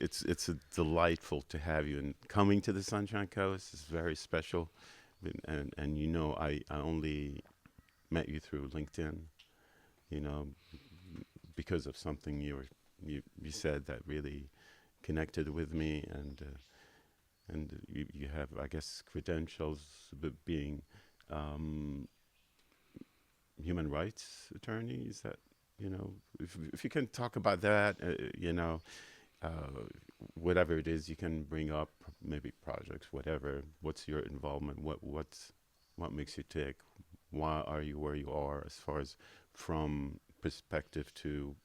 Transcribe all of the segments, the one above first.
it's a delightful to have you, and coming to the Sunshine Coast is very special. And I only met you through LinkedIn, you know, because of something you said that really connected with me, and you have, I guess, credentials being um, human rights attorney. Is that, if you can talk about that, uh, whatever it is you can bring up, maybe projects, whatever. What's your involvement? What makes you tick? Why are you where you are, as far as from perspective to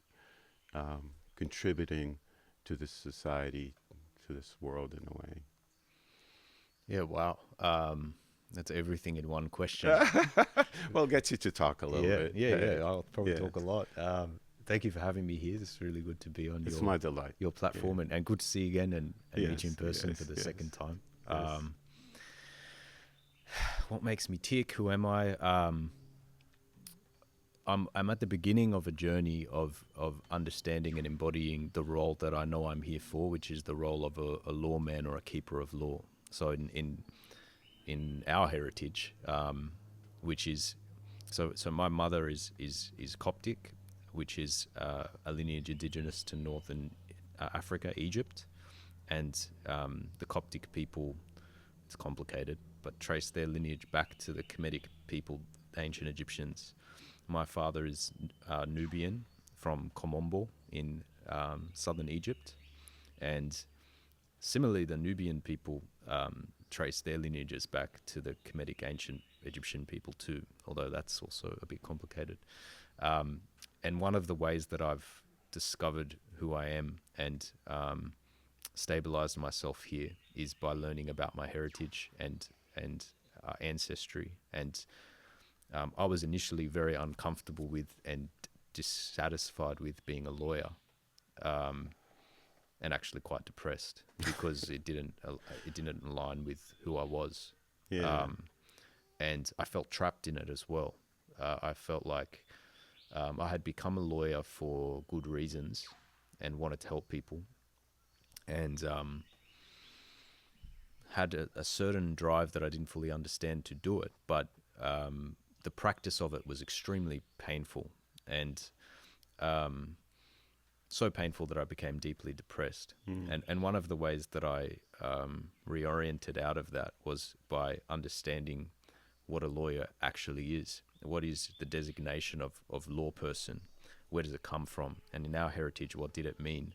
contributing to this society, to this world in a way? Yeah, wow. That's everything in one question. Well, get you to talk a little Yeah, bit. yeah, yeah. I'll probably Yeah, talk a lot. Thank you for having me here. It's really good to be on it's my delight. your Yeah. platform, and good to see you again and meet you in Yes, person for yes, the yes, second time. yes. What makes me tick? Who am I? I'm at the beginning of a journey of understanding and embodying the role that I know I'm here for, which is the role of a lawman or a keeper of law. So in our heritage, which is so my mother is Coptic, which is a lineage indigenous to northern Africa, Egypt, and the Coptic people. It's complicated, but trace their lineage back to the Kemetic people, ancient Egyptians. My father is Nubian from Komombo in southern Egypt, and similarly, the Nubian people trace their lineages back to the Kemetic ancient Egyptian people too, although that's also a bit complicated. And one of the ways that I've discovered who I am and stabilized myself here is by learning about my heritage and ancestry. And I was initially very uncomfortable with and dissatisfied with being a lawyer. And actually quite depressed because it didn't align with who I was, Yeah. um, and I felt trapped in it as well. I felt like I had become a lawyer for good reasons and wanted to help people, and had a certain drive that I didn't fully understand to do it, but the practice of it was extremely painful and so painful that I became deeply depressed. Mm. And one of the ways that I reoriented out of that was by understanding what a lawyer actually is. What is the designation of law person? Where does it come from? And in our heritage, what did it mean?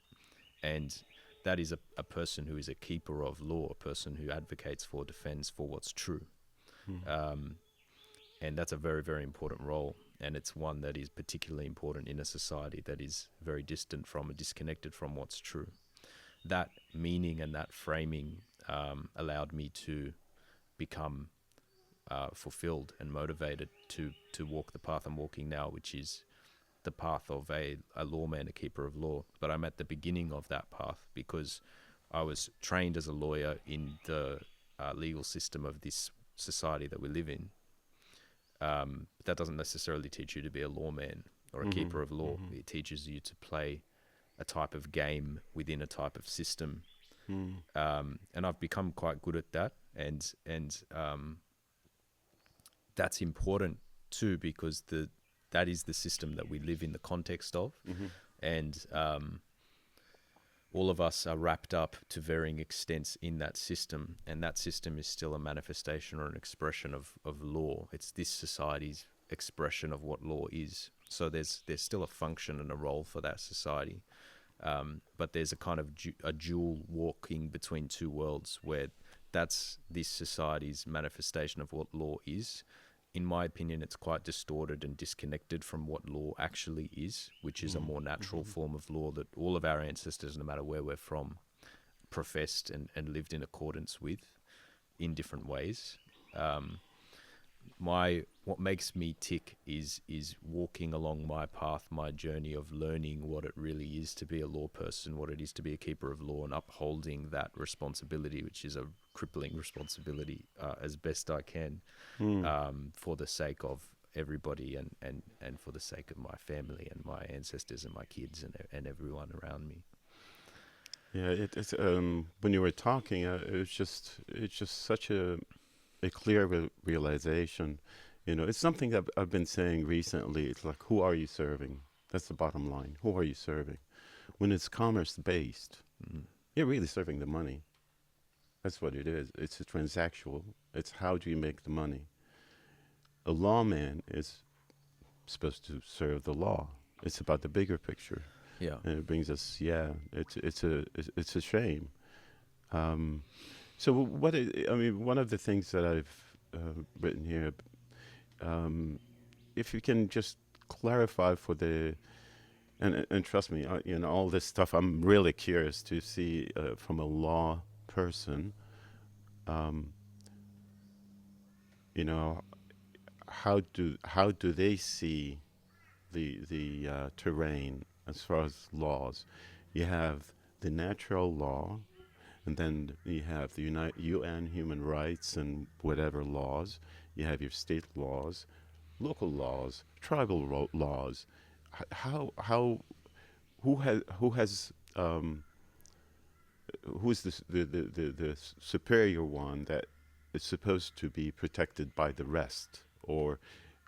And that is a person who is a keeper of law, a person who advocates for, defends for what's true. Mm. And that's a very, very important role. And it's one that is particularly important in a society that is very distant from and disconnected from what's true. That meaning and that framing allowed me to become fulfilled and motivated to walk the path I'm walking now, which is the path of a lawman, a keeper of law. But I'm at the beginning of that path because I was trained as a lawyer in the legal system of this society that we live in. But that doesn't necessarily teach you to be a lawman or a keeper of law. Mm-hmm. It teaches you to play a type of game within a type of system. Mm. And I've become quite good at that. And that's important too, because that is the system that we live in the context of. Mm-hmm. And all of us are wrapped up to varying extents in that system, and that system is still a manifestation or an expression of law. It's this society's expression of what law is. So there's still a function and a role for that society, but there's a kind of a dual walking between two worlds where that's this society's manifestation of what law is. In my opinion, it's quite distorted and disconnected from what law actually is, which is a more natural form of law that all of our ancestors, no matter where we're from, professed and lived in accordance with in different ways. What makes me tick is walking along my path, my journey of learning what it really is to be a law person, what it is to be a keeper of law, and upholding that responsibility, which is a crippling responsibility, as best I can, for the sake of everybody and for the sake of my family and my ancestors and my kids and everyone around me. Yeah, it's when you were talking, it's just such a clear realization. You know, it's something that I've been saying recently. It's like, who are you serving? That's the bottom line. Who are you serving? When it's commerce based, Mm. you're really serving the money. That's what it is. It's a transactional. It's how do you make the money? A lawman is supposed to serve the law. It's about the bigger picture, Yeah. and it brings us. Yeah, it's a shame. Um, so I mean, one of the things that I've written here, um, if you can just clarify for the and trust me, you know all this stuff. I'm really curious to see from a law person. Um, you know, how do they see the terrain as far as laws? You have the natural law, and then you have the UN human rights and whatever laws. You have your state laws, local laws, tribal laws. How who has who's the superior one that is supposed to be protected by the rest, or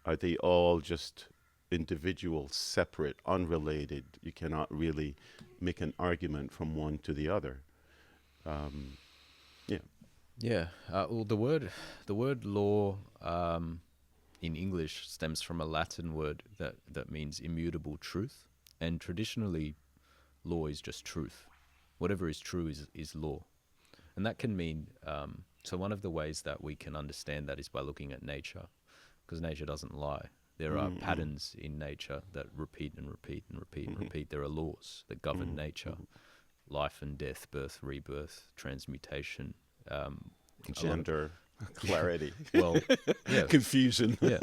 are they all just individual, separate, unrelated? You cannot really make an argument from one to the other. Um, yeah. Yeah. Well, the word law in English stems from a Latin word that means immutable truth, and traditionally, law is just truth. Whatever is true is law, and that can mean. So one of the ways that we can understand that is by looking at nature, because nature doesn't lie. There are Mm-hmm. patterns in nature that repeat and repeat and repeat and Mm-hmm. repeat. There are laws that govern nature: Mm-hmm. life and death, birth, rebirth, transmutation. A lot of Gender, clarity, well, yeah, confusion. yeah.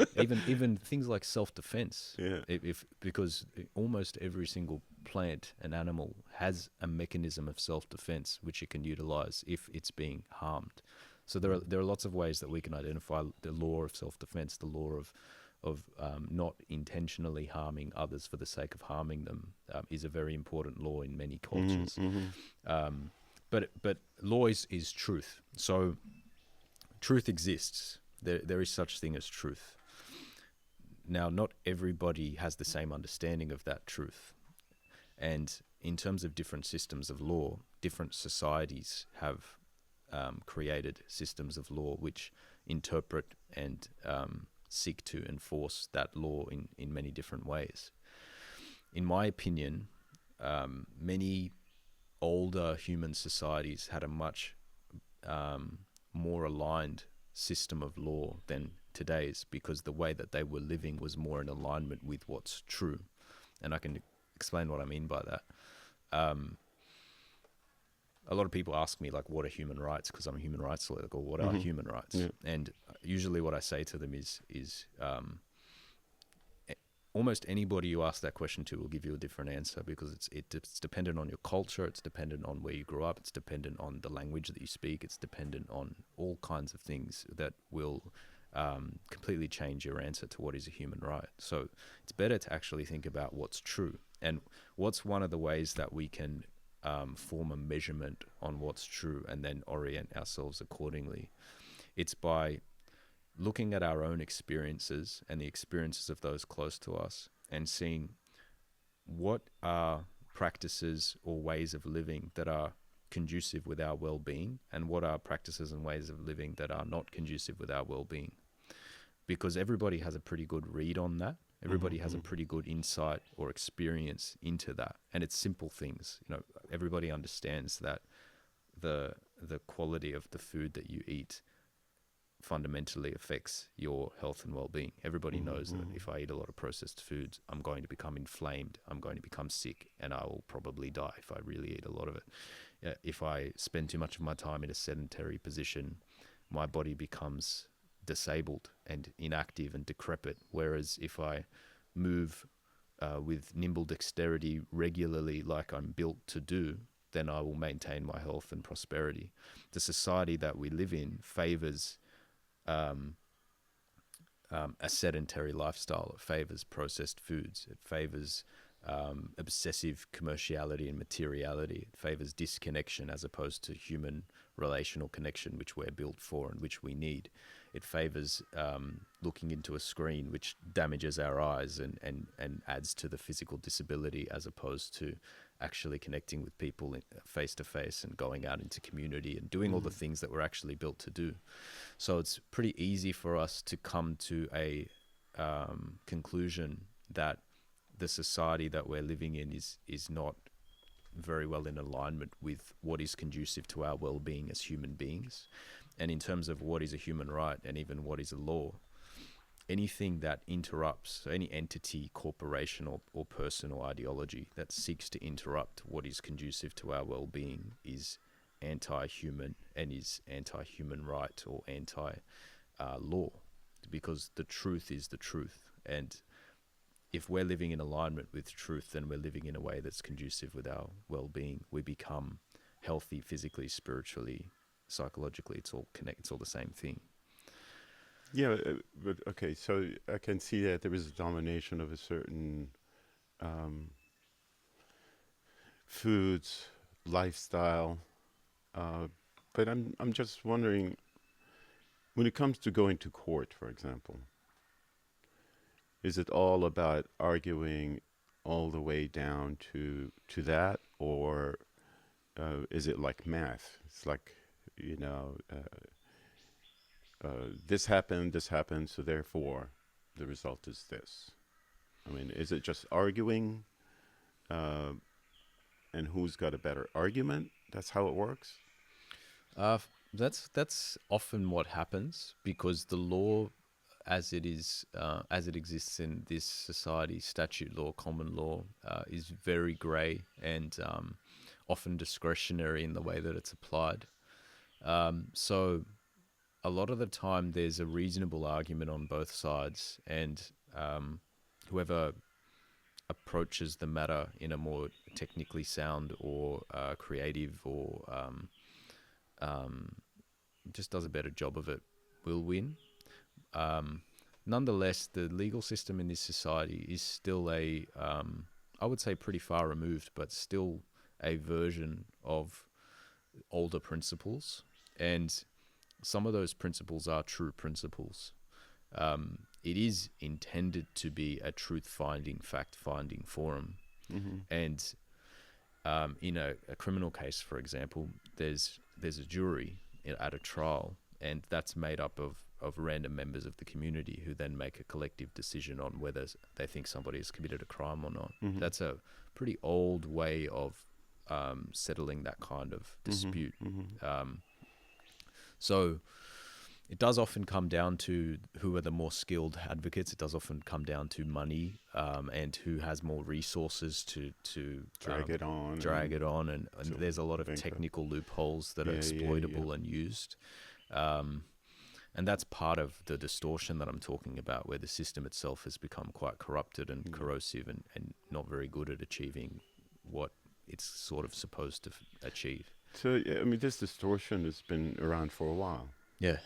Even things like self-defense. Yeah. If because almost every single plant and animal has a mechanism of self-defense which it can utilize if it's being harmed. So there are lots of ways that we can identify the law of self-defense, the law of not intentionally harming others for the sake of harming them is a very important law in many cultures. Mm-hmm. Mm-hmm. But law is truth. So truth exists. There is such thing as truth. Now, not everybody has the same understanding of that truth. And in terms of different systems of law, different societies have created systems of law which interpret and seek to enforce that law in many different ways. In my opinion, many older human societies had a much more aligned system of law than today's, because the way that they were living was more in alignment with what's true. And I can explain what I mean by that. A lot of people ask me, like, what are human rights? Because I'm a human rights lawyer. Or what are Mm-hmm. human rights? Yeah. And usually what I say to them is almost anybody you ask that question to will give you a different answer, because it's dependent on your culture, it's dependent on where you grew up, it's dependent on the language that you speak, it's dependent on all kinds of things that will completely change your answer to what is a human right. So it's better to actually think about what's true, and what's one of the ways that we can form a measurement on what's true and then orient ourselves accordingly. It's by looking at our own experiences and the experiences of those close to us, and seeing what are practices or ways of living that are conducive with our well-being, and what are practices and ways of living that are not conducive with our well-being. Because everybody has a pretty good read on that. Everybody has a Mm-hmm. pretty good insight or experience into that. And it's simple things. Everybody understands that the quality of the food that you eat fundamentally affects your health and well-being. Everybody knows that Mm-hmm. if I eat a lot of processed foods, I'm going to become inflamed, I'm going to become sick, and I will probably die if I really eat a lot of it. If I spend too much of my time in a sedentary position, my body becomes disabled and inactive and decrepit. Whereas if I move with nimble dexterity regularly, like I'm built to do, then I will maintain my health and prosperity. The society that we live in favors a sedentary lifestyle. It favors processed foods. It favors obsessive commerciality and materiality. It favors disconnection as opposed to human relational connection, which we're built for and which we need. It favors looking into a screen, which damages our eyes and adds to the physical disability, as opposed to actually connecting with people face to face and going out into community and doing all the things that we're actually built to do. So it's pretty easy for us to come to a conclusion that the society that we're living in is not very well in alignment with what is conducive to our well-being as human beings. And in terms of what is a human right and even what is a law, anything that interrupts, so any entity, corporation or personal ideology that seeks to interrupt what is conducive to our well-being is anti-human and is anti-human right or anti-law, because the truth is the truth. And if we're living in alignment with truth, then we're living in a way that's conducive with our well-being. We become healthy physically, spiritually, psychologically. It's all connected. It's all the same thing. Yeah, but okay, so I can see that there is a domination of a certain foods, lifestyle, but I'm just wondering, when it comes to going to court, for example, is it all about arguing all the way down to that, or is it like math? It's like, you know, this happened, so therefore the result is this. I mean, is it just arguing, and who's got a better argument? That's how it works? That's often what happens, because the law, as it is, as it exists in this society, statute law, common law, is very grey and often discretionary in the way that it's applied. So a lot of the time there's a reasonable argument on both sides, and whoever approaches the matter in a more technically sound or creative or just does a better job of it will win. Nonetheless, the legal system in this society is still I would say pretty far removed, but still a version of older principles. And some of those principles are true principles. It is intended to be a truth-finding, fact-finding forum. Mm-hmm. And in a criminal case, for example, there's a jury at a trial, and that's made up of random members of the community who then make a collective decision on whether they think somebody has committed a crime or not. Mm-hmm. That's a pretty old way of settling that kind of dispute. Mm-hmm. So it does often come down to who are the more skilled advocates. It does often come down to money, and who has more resources to drag it on. And there's a lot of technical loopholes that are exploitable and used. And that's part of the distortion that I'm talking about, where the system itself has become quite corrupted and corrosive and not very good at achieving what it's sort of supposed to achieve. So, I mean, this distortion has been around for a while. Yeah.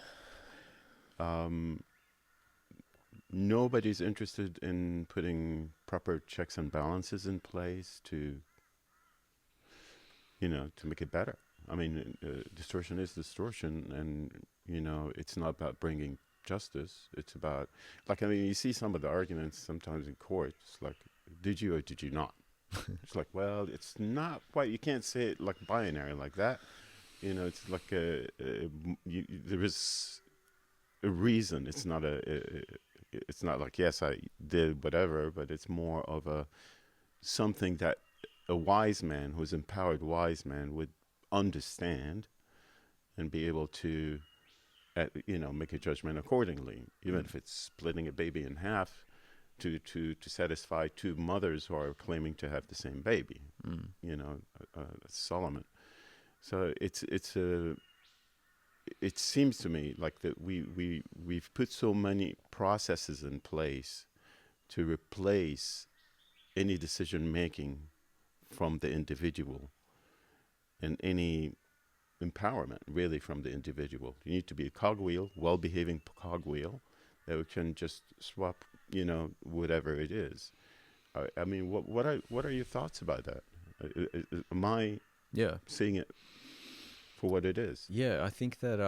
Nobody's interested in putting proper checks and balances in place to make it better. I mean, distortion is distortion, and, it's not about bringing justice. It's about, you see some of the arguments sometimes in court. It's like, did you or did you not? It's like, well, it's not quite, you can't say it like binary like that. It's like there is a reason. It's not it's not like, yes, I did whatever, but it's more of something that a wise man, who's empowered wise man, would understand and be able to, make a judgment accordingly, even if it's splitting a baby in half to satisfy two mothers who are claiming to have the same baby. Solomon. So it seems to me like that we've put so many processes in place to replace any decision making from the individual, and any empowerment really from the individual. You need to be a cogwheel, well-behaving cogwheel that can just swap, whatever it is. I mean, what are your thoughts about that? Am I Yeah. seeing it for what it is? Yeah, I think that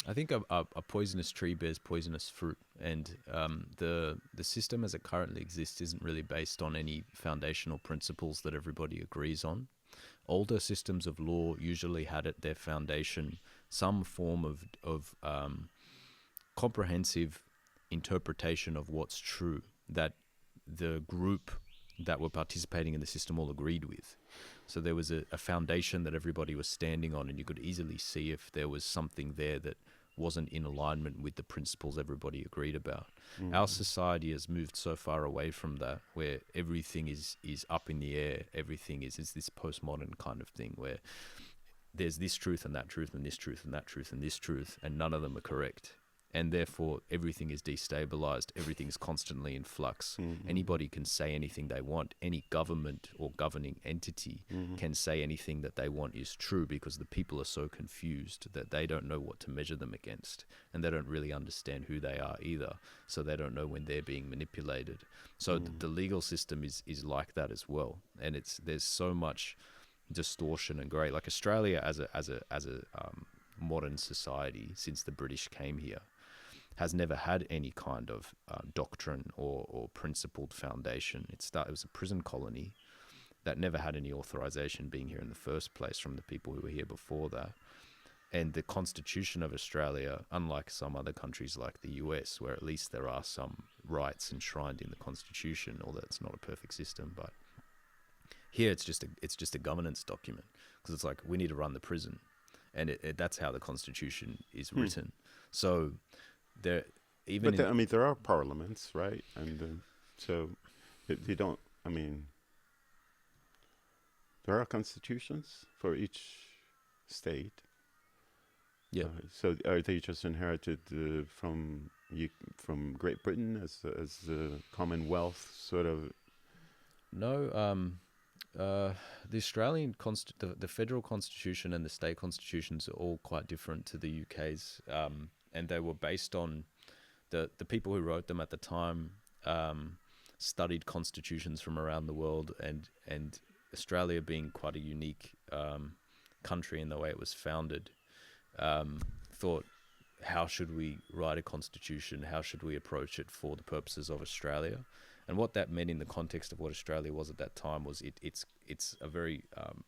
I think a poisonous tree bears poisonous fruit, and the system as it currently exists isn't really based on any foundational principles that everybody agrees on. Older systems of law usually had at their foundation some form of comprehensive interpretation of what's true that the group that were participating in the system all agreed with. So there was a foundation that everybody was standing on, and you could easily see if there was something there that wasn't in alignment with the principles everybody agreed about. Our society has moved so far away from that, where everything is up in the air. Everything is this postmodern kind of thing where there's this truth and that truth and this truth and that truth and this truth, and none of them are correct. And therefore, everything is destabilized. Everything's constantly in flux. Anybody can say anything they want. Any government or governing entity can say anything that they want is true, because the people are so confused that they don't know what to measure them against. And they don't really understand who they are either. So they don't know when they're being manipulated. So the legal system is like that as well. And there's so much distortion and grey. Like Australia as a modern society, since the British came here, has never had any kind of doctrine or principled foundation. It was a prison colony that never had any authorization being here in the first place from the people who were here before that. And the Constitution of Australia, unlike some other countries like the US, where at least there are some rights enshrined in the Constitution, although it's not a perfect system, but here it's just a governance document, because it's like, we need to run the prison, and that's how the Constitution is written. So there, I mean, there are parliaments, right? And so they don't. I mean, there are constitutions for each state. Yeah. So are they just inherited from Great Britain as the Commonwealth sort of? No. The Australian the federal constitution and the state constitutions are all quite different to the UK's, and they were based on the people who wrote them at the time studied constitutions from around the world, and Australia, being quite a unique country in the way it was founded, thought, how should we write a constitution? How should we approach it for the purposes of Australia? And what that meant in the context of what Australia was at that time was it's a very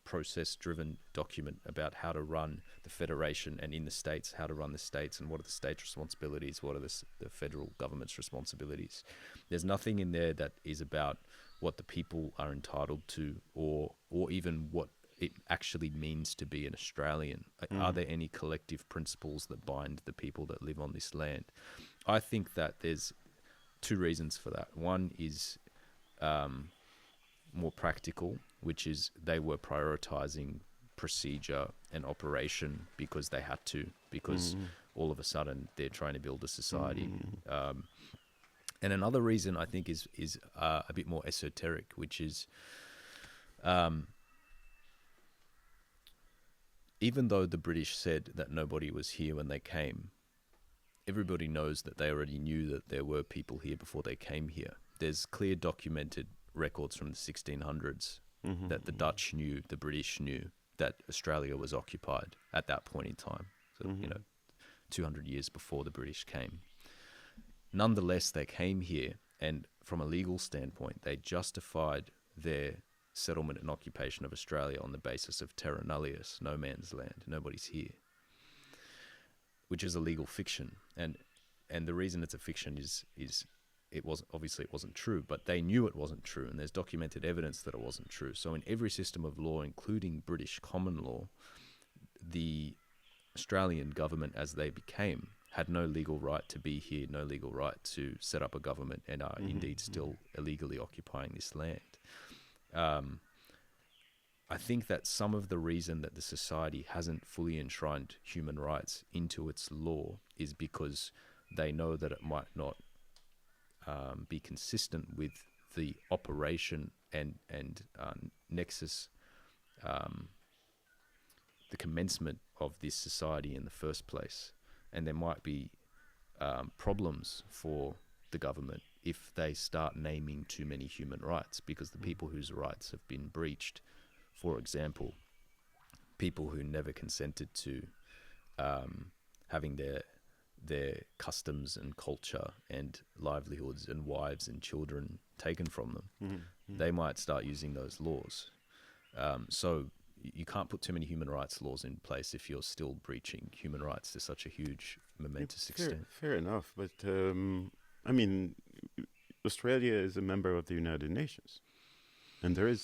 process-driven document about how to run the federation, and in the states, how to run the states, and what are the states' responsibilities, what are the federal government's responsibilities. There's nothing in there that is about what the people are entitled to, or even what it actually means to be an Australian. Are there any collective principles that bind the people that live on this land? I think that there's two reasons for that. One is more practical, which is they were prioritizing procedure and operation because they had to, because all of a sudden they're trying to build a society. And another reason I think is a bit more esoteric, which is even though the British said that nobody was here when they came, everybody knows that they already knew that there were people here before they came here. There's clear documented records from the 1600s that the Dutch knew, the British knew that Australia was occupied at that point in time. So, 200 years before the British came. Nonetheless, they came here, and from a legal standpoint, they justified their settlement and occupation of Australia on the basis of terra nullius, no man's land, nobody's here, which is a legal fiction. And the reason it's a fiction is it wasn't true, but they knew it wasn't true, and there's documented evidence that it wasn't true. So in every system of law, including British common law, the Australian government, as they became, had no legal right to be here, no legal right to set up a government, and are indeed still illegally occupying this land. I think that some of the reason that the society hasn't fully enshrined human rights into its law is because they know that it might not be consistent with the operation and nexus, the commencement of this society in the first place. And there might be problems for the government if they start naming too many human rights, because the people whose rights have been breached, for example, people who never consented to having their customs and culture and livelihoods and wives and children taken from them, they might start using those laws. So you can't put too many human rights laws in place if you're still breaching human rights to such a huge, momentous extent. Fair enough, but I mean, Australia is a member of the United Nations, and there is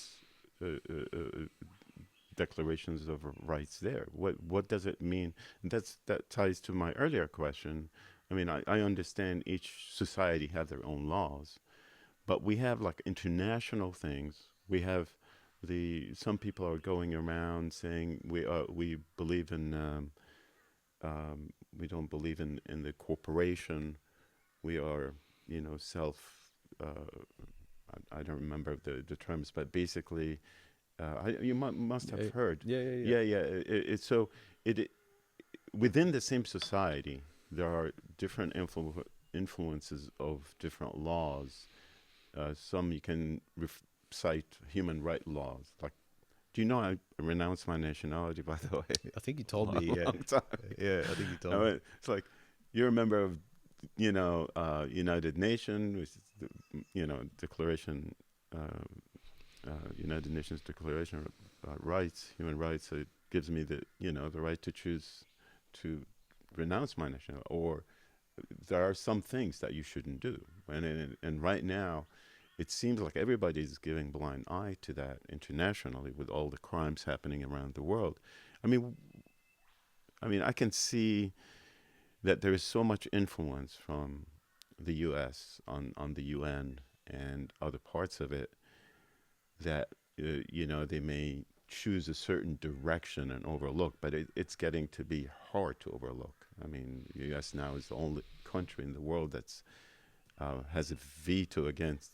declarations of rights there. What does it mean? And that ties to my earlier question. I mean, I understand each society have their own laws, but we have like international things. We have some people are going around saying we believe in we don't believe in the corporation. We are self. I don't remember the terms, but basically, you must have heard. Yeah. It within the same society, there are different influences of different laws. Some you can cite human right laws. Like, do you know I renounced my nationality, by the way? I think you told me. Long time. Yeah, I think you told me. It's like you're a member of, United Nations, which is the Declaration, United Nations Declaration of Rights, Human Rights. So it gives me the right to choose to renounce my nationality, or there are some things that you shouldn't do. And right now, it seems like everybody's giving blind eye to that internationally with all the crimes happening around the world. I mean, I can see that there is so much influence from the U.S. on the UN and other parts of it that, they may choose a certain direction and overlook, but it's getting to be hard to overlook. I mean, the U.S. now is the only country in the world that's has a veto against,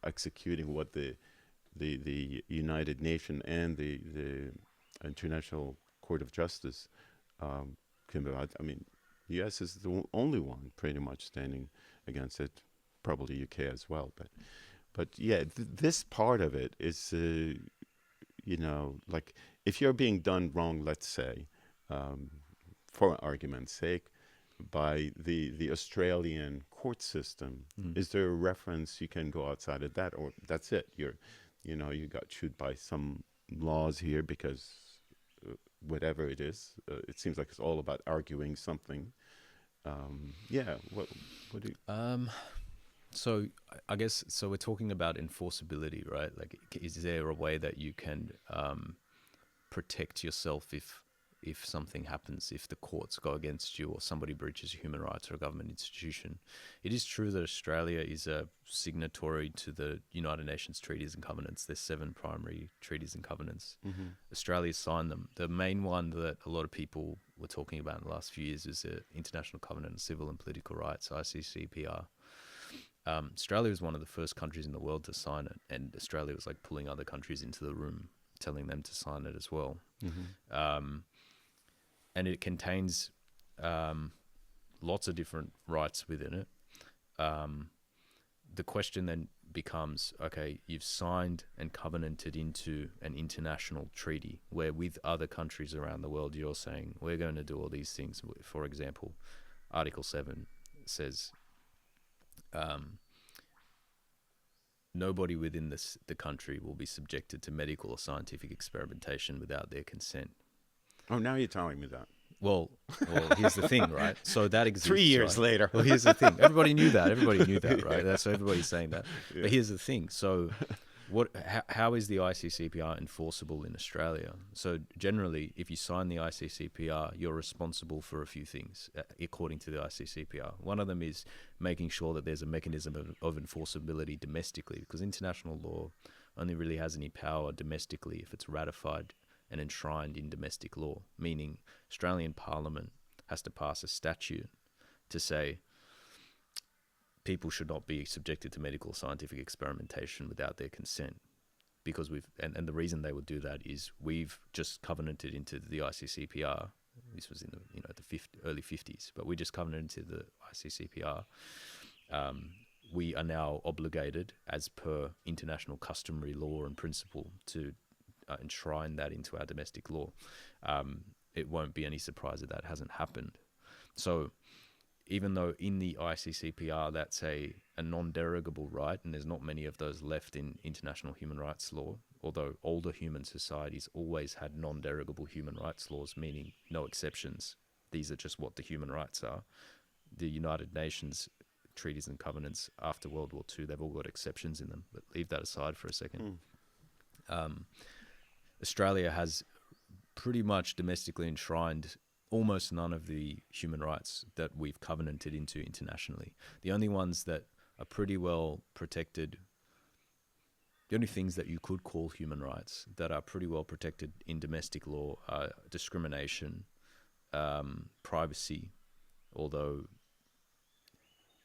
executing what the United Nations and the International Court of Justice can provide. I mean, the U.S. is the only one pretty much standing against it. Probably UK as well, but yeah, this part of it is, like if you're being done wrong, let's say, for argument's sake, by the Australian court system, is there a reference you can go outside of that, or that's it? You got chewed by some laws here because whatever it is, it seems like it's all about arguing something. What do you? So I guess we're talking about enforceability, right? Like, is there a way that you can protect yourself if something happens, if the courts go against you or somebody breaches human rights or a government institution? It is true that Australia is a signatory to the United Nations treaties and covenants. There's 7 primary treaties and covenants. Australia signed them. The main one that a lot of people were talking about in the last few years is the International Covenant on Civil and Political Rights, ICCPR. Australia was one of the first countries in the world to sign it, and Australia was like pulling other countries into the room, telling them to sign it as well. And it contains lots of different rights within it. The question then becomes, okay, you've signed and covenanted into an international treaty where with other countries around the world, you're saying, we're going to do all these things. For example, Article 7 says, nobody within the country will be subjected to medical or scientific experimentation without their consent. Oh, now you're telling me that. Well, here's the thing, right? So that exists 3 years right? later. Well, here's the thing. Everybody knew that, right? That's so everybody's saying that. Yeah. But here's the thing. So how is the ICCPR enforceable in Australia? So generally, if you sign the ICCPR, you're responsible for a few things, according to the ICCPR. One of them is making sure that there's a mechanism of enforceability domestically, because international law only really has any power domestically if it's ratified and enshrined in domestic law, meaning Australian Parliament has to pass a statute to say people should not be subjected to medical or scientific experimentation without their consent. Because and the reason they would do that is we've just covenanted into the ICCPR. This was in the early 50s, but we just covenanted into the ICCPR we are now obligated, as per international customary law and principle, to enshrine that into our domestic law. It won't be any surprise that that hasn't happened. So even though in the ICCPR that's a non-derogable right, and there's not many of those left in international human rights law, although older human societies always had non-derogable human rights laws, meaning no exceptions. These are just what the human rights are. The United Nations treaties and covenants after World War II, they've all got exceptions in them, but leave that aside for a second. Australia has pretty much domestically enshrined almost none of the human rights that we've covenanted into internationally. The only ones that are pretty well protected, the only things that you could call human rights that are pretty well protected in domestic law are discrimination, privacy, although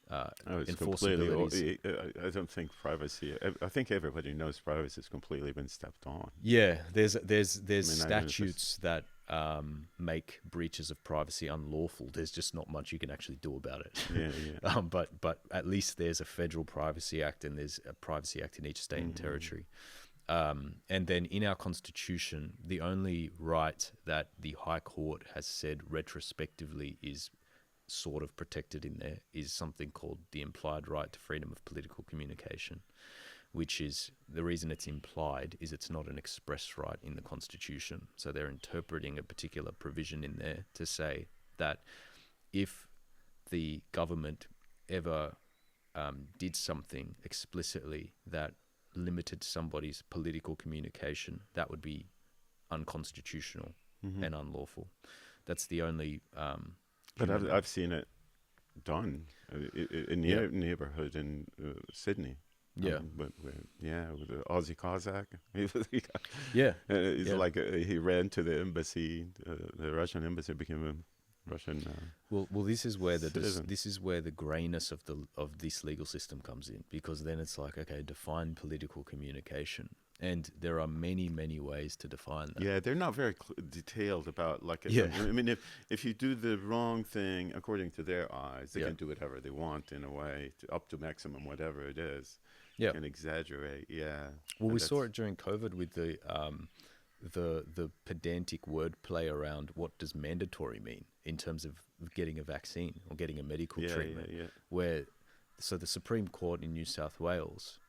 it's enforceability. I don't think privacy. I think everybody knows privacy has completely been stepped on. Yeah, there's I mean, statutes that make breaches of privacy unlawful. There's just not much you can actually do about it. Yeah. But at least there's a federal privacy act, and there's a privacy act in each state and territory. And then in our constitution, the only right that the High Court has said retrospectively is sort of protected in there is something called the implied right to freedom of political communication, which is, the reason it's implied is it's not an express right in the Constitution. So they're interpreting a particular provision in there to say that if the government ever did something explicitly that limited somebody's political communication, that would be unconstitutional and unlawful. That's the only... But I've seen it done in the neighborhood in Sydney. Yeah. With the Aussie Cossack. Yeah. It's like he ran to the embassy. The Russian embassy became a Russian. Well, this is where citizen. the grayness of this legal system comes in, because then it's like, okay, define political communication, and there are many ways to define that. Yeah, they're not very detailed about I mean, if you do the wrong thing according to their eyes, they can do whatever they want in a way, up to maximum whatever it is. Yeah, can exaggerate. Yeah. Well, we saw it during COVID with the pedantic wordplay around what does mandatory mean in terms of getting a vaccine or getting a medical treatment. Where, so the Supreme Court in New South Wales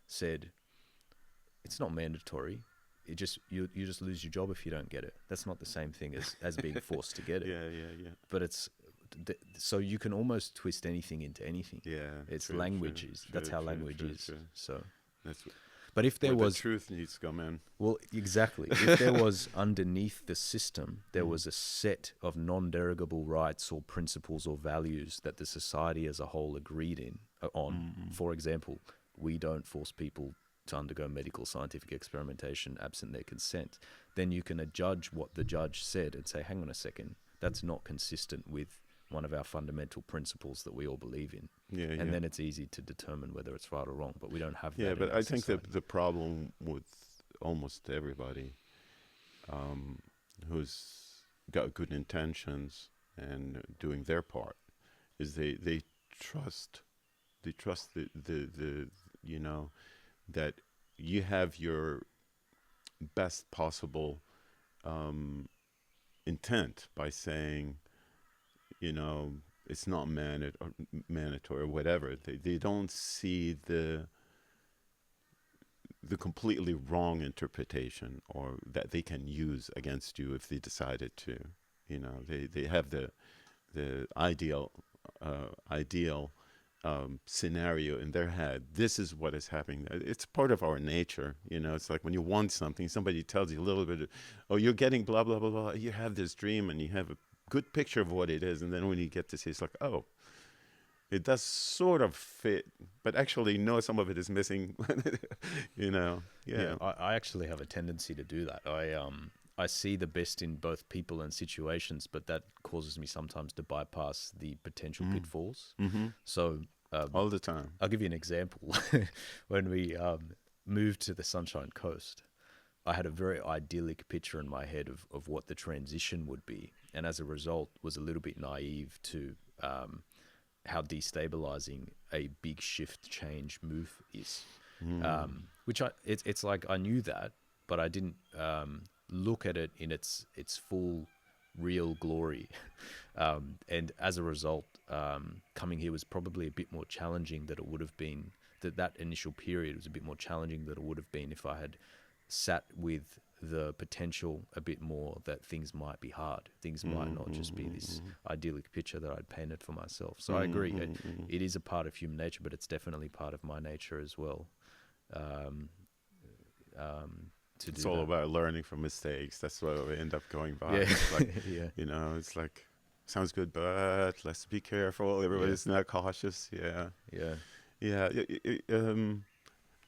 said it's not mandatory. It just you just lose your job if you don't get it. That's not the same thing as being forced to get it. Yeah. But it's so you can almost twist anything into anything. Yeah. It's languages. That's how language is. True. So. That's. But if there was the truth needs to come in. Well, exactly. If there was underneath the system, there was a set of non-derogable rights or principles or values that the society as a whole agreed on. For example, we don't force people to undergo medical scientific experimentation absent their consent. Then you can adjudge what the judge said and say, hang on a second, that's not consistent with one of our fundamental principles that we all believe in. And then it's easy to determine whether it's right or wrong, but we don't have that. Yeah, but I think that the problem with almost everybody who's got good intentions and doing their part is they trust the that you have your best possible intent by saying, it's not mandatory or whatever. They don't see the completely wrong interpretation or that they can use against you if they decided to. They have the ideal scenario in their head. This is what is happening. It's part of our nature. It's like when you want something, somebody tells you a little bit, you're getting blah, blah, blah, blah. You have this dream and you have a good picture of what it is. And then when you get to see, it's like, it does sort of fit, but actually, no, some of it is missing, Yeah. I actually have a tendency to do that. I see the best in both people and situations, but that causes me sometimes to bypass the potential pitfalls. So all the time. I'll give you an example. When we moved to the Sunshine Coast, I had a very idyllic picture in my head of what the transition would be, and as a result was a little bit naive to how destabilizing a big shift change move is. Which it's like I knew that, but I didn't look at it in its full real glory. And as a result, coming here was probably a bit more challenging than it would have been. That initial period was a bit more challenging than it would have been if I had sat with the potential a bit more that things might be hard. Things might not just be this idyllic picture that I'd painted for myself. So I agree. It is a part of human nature, but it's definitely part of my nature as well. It's all about learning from mistakes. That's what we end up going by. Yeah. It's like, Yeah. you know, it's like, sounds good, but let's be careful. Everybody's not cautious. Yeah. Yeah. Yeah.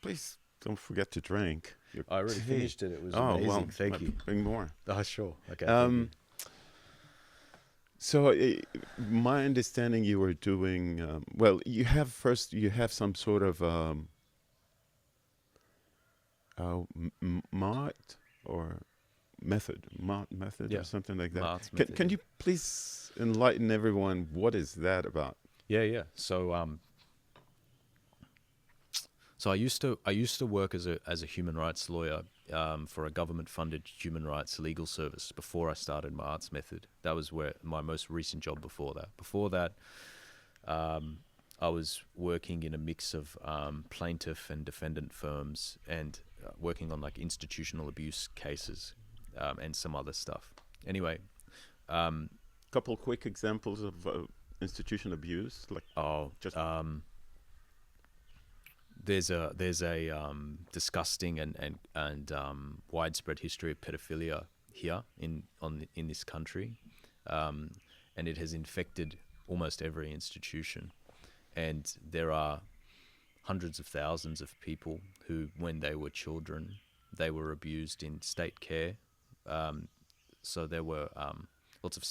Please don't forget to drink. I already tea. finished it. It was amazing. Well, Thank you. Bring more. Oh, sure. Okay. Thank you. So my understanding, you were doing well. You have some sort of Maat or Maat method Yeah. or something like that. Maat's Can method, you please enlighten everyone? What is that about? Yeah. So I used to work as a human rights lawyer for a government-funded human rights legal service before I started Maat's method. That was where my most recent job before that. Before that, I was working in a mix of plaintiff and defendant firms and working on like institutional abuse cases and some other stuff. Anyway, Couple quick examples of institutional abuse, like there's a disgusting and widespread history of pedophilia here in this country, and it has infected almost every institution. And there are hundreds of thousands of people who, when they were children, they were abused in state care. So there were lots of,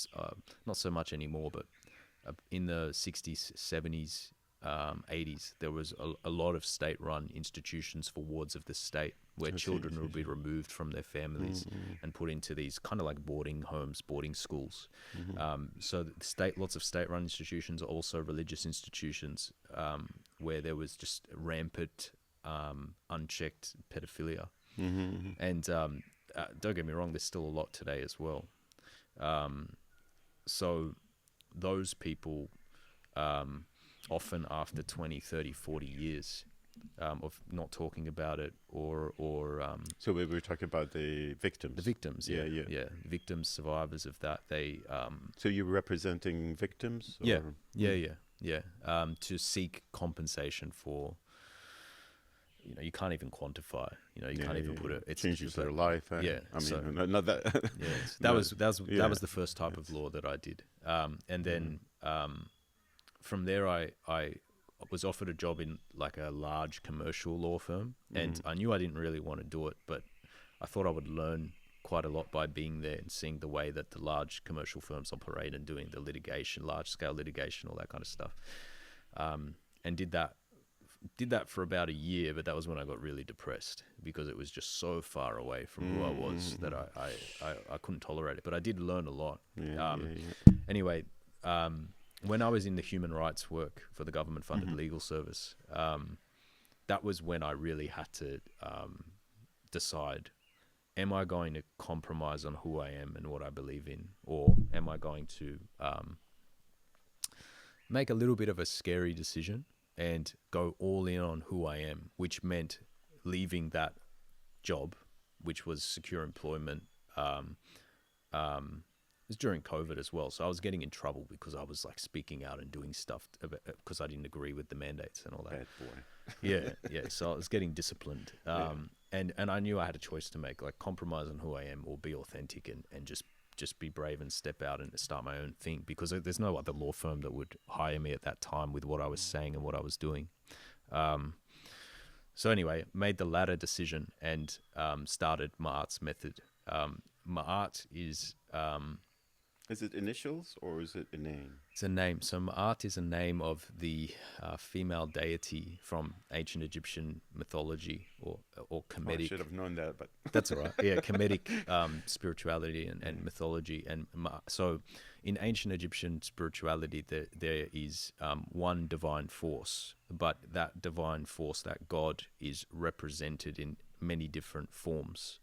not so much anymore, but in the 60s, 70s, 80s, there was a lot of state-run institutions for wards of the state where children would be removed from their families and put into these kind of like boarding homes, boarding schools. So lots of state-run institutions, are also religious institutions where there was just rampant, unchecked pedophilia. And don't get me wrong, there's still a lot today as well. So those people, often after 20, 30, 40 years of not talking about it or so we were talking about the victims. The victims, yeah. Victims, survivors of that. They so you're representing victims? Or? Yeah. To seek compensation for, you can't even quantify. You can't even put it. It changes their life. Yeah, I mean, not that. Yeah, that was the first type of law that I did, and then from there I was offered a job in like a large commercial law firm, and I knew I didn't really want to do it, but I thought I would learn quite a lot by being there and seeing the way that the large commercial firms operate and doing the litigation, large scale litigation, all that kind of stuff, and did that for about a year. But that was when I got really depressed because it was just so far away from who I was that I couldn't tolerate it. But I did learn a lot. Anyway, when I was in the human rights work for the government-funded legal service, that was when I really had to decide, am I going to compromise on who I am and what I believe in, or am I going to make a little bit of a scary decision and go all in on who I am, which meant leaving that job, which was secure employment. It was during COVID as well, so I was getting in trouble because I was like speaking out and doing stuff because I didn't agree with the mandates and all that. Bad boy. Yeah. So I was getting disciplined, and I knew I had a choice to make, like compromise on who I am or be authentic and just be brave and step out and start my own thing, because there's no other law firm that would hire me at that time with what I was saying and what I was doing. So anyway, made the latter decision and started Maat's method. Maat is Is it initials or is it a name? It's a name. So Maat is a name of the female deity from ancient Egyptian mythology, or Oh, I Kemetic. should have known that, but That's all right. Yeah, Kemetic spirituality and mythology. And so in ancient Egyptian spirituality, there is one divine force, but that divine force, that God, is represented in many different forms.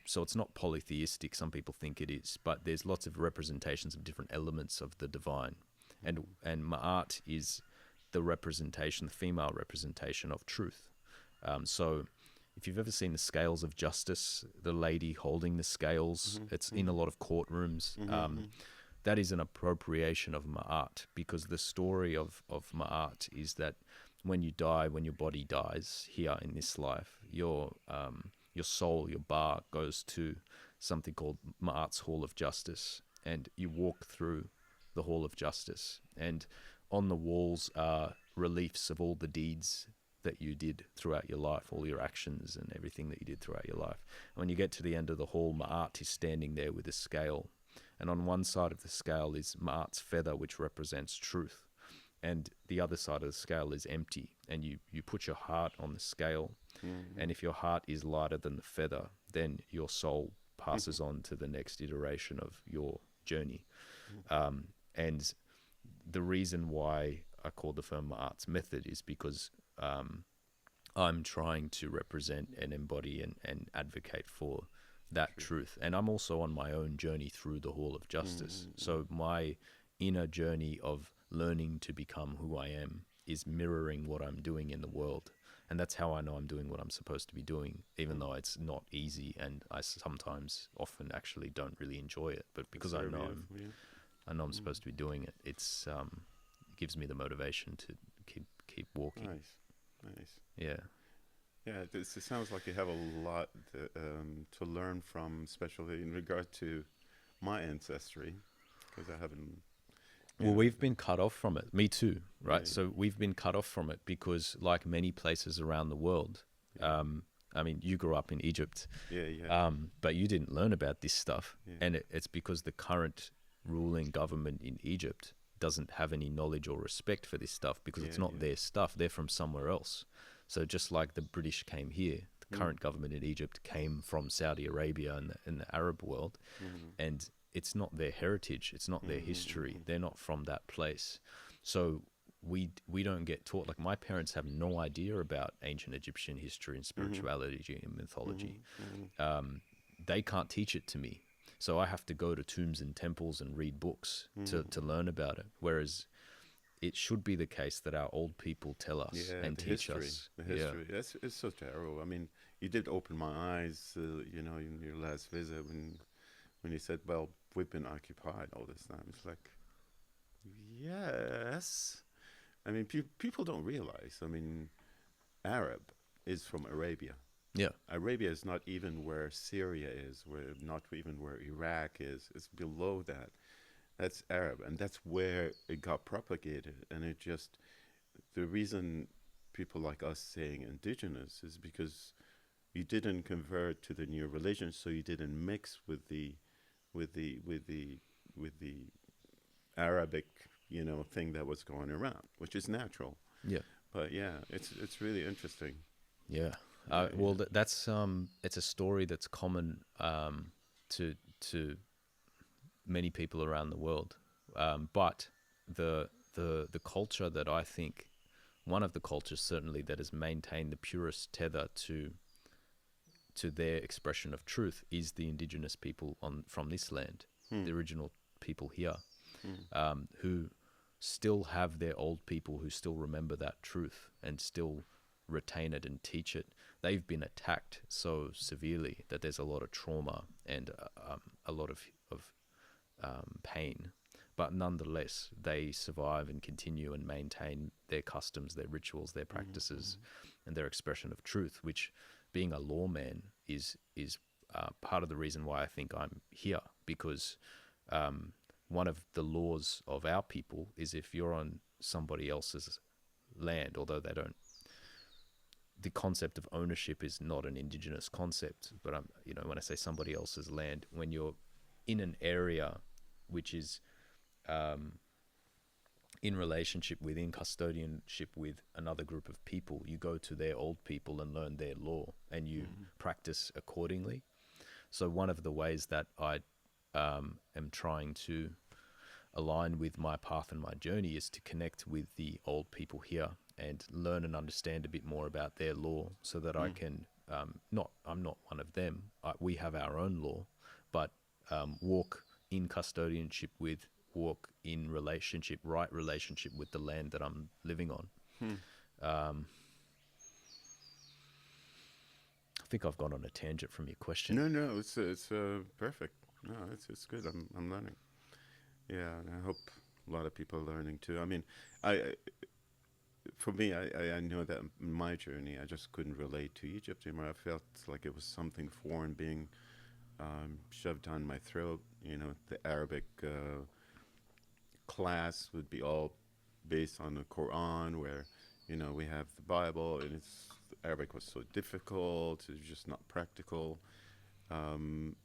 So it's not polytheistic. Some people think it is, but there's lots of representations of different elements of the divine. And Ma'at is the representation, the female representation of truth. So if you've ever seen the scales of justice, the lady holding the scales, it's in a lot of courtrooms. That is an appropriation of Ma'at, because the story of Ma'at is that when you die, when your body dies here in this life, your soul, your ba, goes to something called Ma'at's Hall of Justice, and you walk through the Hall of Justice, and on the walls are reliefs of all the deeds that you did throughout your life, all your actions and everything that you did throughout your life. And when you get to the end of the hall, Ma'at is standing there with a scale, and on one side of the scale is Ma'at's feather, which represents truth, and the other side of the scale is empty, and you put your heart on the scale, and if your heart is lighter than the feather, then your soul passes on to the next iteration of your journey. And the reason why I call the firm Maat's Method is because I'm trying to represent and embody and advocate for that truth. And I'm also on my own journey through the Hall of Justice. So my inner journey of learning to become who I am is mirroring what I'm doing in the world. And that's how I know I'm doing what I'm supposed to be doing, even though it's not easy, and I sometimes, often actually don't really enjoy it. But because I know I'm supposed to be doing it, it gives me the motivation to keep walking. nice. Yeah. Yeah, it sounds like you have a lot to learn from, especially in regard to my ancestry, because I haven't. Well, we've been cut off from it. Me too, right? Yeah. So we've been cut off from it because, like many places around the world, I mean, you grew up in Egypt, but you didn't learn about this stuff. Yeah. And it's because the current ruling government in Egypt doesn't have any knowledge or respect for this stuff, because it's not their stuff. They're from somewhere else. So just like the British came here, the current government in Egypt came from Saudi Arabia and the Arab world, and it's not their heritage, it's not their history. They're not from that place. So we don't get taught. Like, my parents have no idea about ancient Egyptian history and spirituality and mythology. They can't teach it to me. So I have to go to tombs and temples and read books to learn about it. Whereas it should be the case that our old people tell us and teach us. The history. It's so terrible. I mean, you did open my eyes, in your last visit when you said, well, we've been occupied all this time. It's like, yes. I mean, people don't realize. I mean, Arab is from Arabia. Yeah. Arabia is not even where Syria is, not even where Iraq is. It's below that. That's Arab, and that's where it got propagated. And the reason people like us saying indigenous is because you didn't convert to the new religion, so you didn't mix with the Arabic, thing that was going around, which is natural. Yeah. But yeah, it's really interesting. Yeah. Well, that's it's a story that's common to many people around the world. But the culture that I think, one of the cultures certainly that has maintained the purest tether to their expression of truth, is the indigenous people from this land, the original people here, who still have their old people who still remember that truth and still retain it and teach it. They've been attacked so severely that there's a lot of trauma and a lot of pain, but nonetheless they survive and continue and maintain their customs, their rituals, their practices, and their expression of truth, which, being a lawman, is part of the reason why I think I'm here, because one of the laws of our people is, if you're on somebody else's land, although they don't, the concept of ownership is not an indigenous concept, but when I say somebody else's land, when you're in an area which is in relationship within custodianship with another group of people. You go to their old people and learn their law, and you practice accordingly. So one of the ways that I am trying to align with my path and my journey is to connect with the old people here and learn and understand a bit more about their law, so that I can I'm not one of them. We have our own law, but walk in custodianship with, walk in right relationship with the land that I'm living on. I think I've gone on a tangent from your question. No, it's perfect. No, it's good. I'm learning. Yeah, and I hope a lot of people are learning too. I mean, for me, I know that in my journey, I just couldn't relate to Egypt anymore. I felt like it was something foreign being shoved down my throat. You know, the Arabic class would be all based on the Quran, where we have the Bible, and Arabic was so difficult. It's just not practical.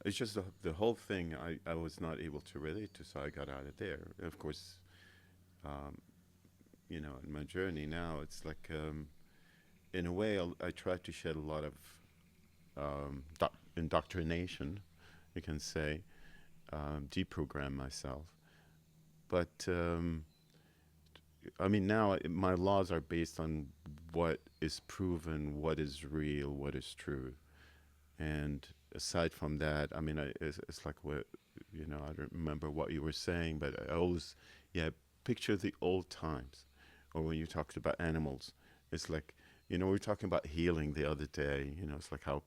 It's just the whole thing I was not able to relate to, so I got out of there. Of course, in my journey now, it's like, in a way, I try to shed a lot of indoctrination, you can say, deprogram myself. But I mean, now my laws are based on what is proven, what is real, what is true. And aside from that, I mean, it's like what, I don't remember what you were saying, but I always, picture the old times. Or when you talked about animals, it's like, we were talking about healing the other day, it's like how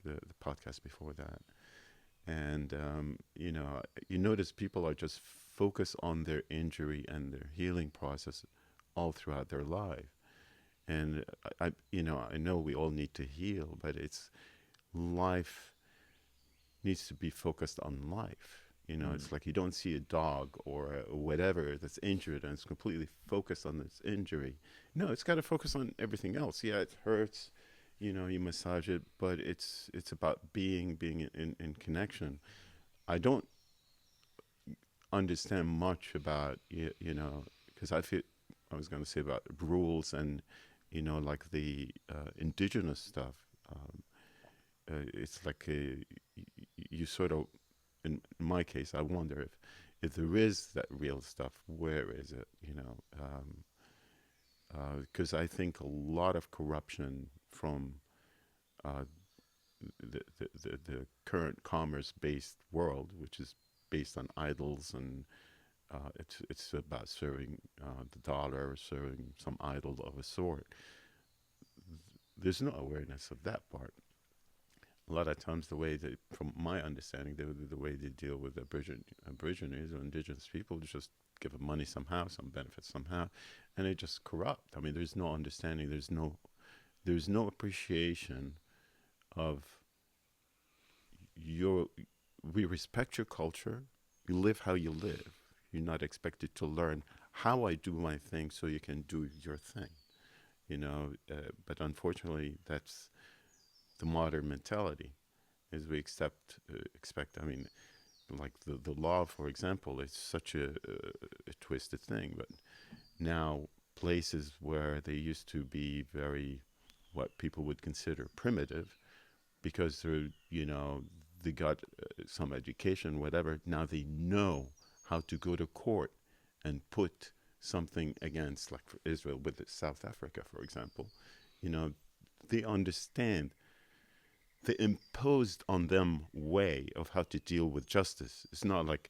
the podcast before that. And, you notice people are just focused on their injury and their healing process all throughout their life. And I know we all need to heal, but life needs to be focused on life. It's like you don't see a dog or whatever that's injured and it's completely focused on this injury. No, it's got to focus on everything else. Yeah, it hurts, you massage it, but it's about being in connection. I don't understand much about, because I was going to say about rules and, like the indigenous stuff. It's like you sort of, in my case, I wonder if there is that real stuff, where is it? Because I think a lot of corruption from the current commerce-based world, which is based on idols, and it's about serving the dollar, or serving some idol of a sort. There's no awareness of that part. A lot of times, from my understanding, the way they deal with Aborigines or indigenous people is just give them money somehow, some benefits somehow, and they just corrupt. I mean, there's no understanding. There's no appreciation of we respect your culture. You live how you live. You're not expected to learn how I do my thing so you can do your thing. But unfortunately, that's the modern mentality, is we expect. I mean, like the law, for example, is such a twisted thing. But now places where they used to be very, what people would consider primitive, because they got some education, whatever. Now they know how to go to court and put something against, like for Israel with South Africa, for example. They understand the imposed on them way of how to deal with justice. It's not like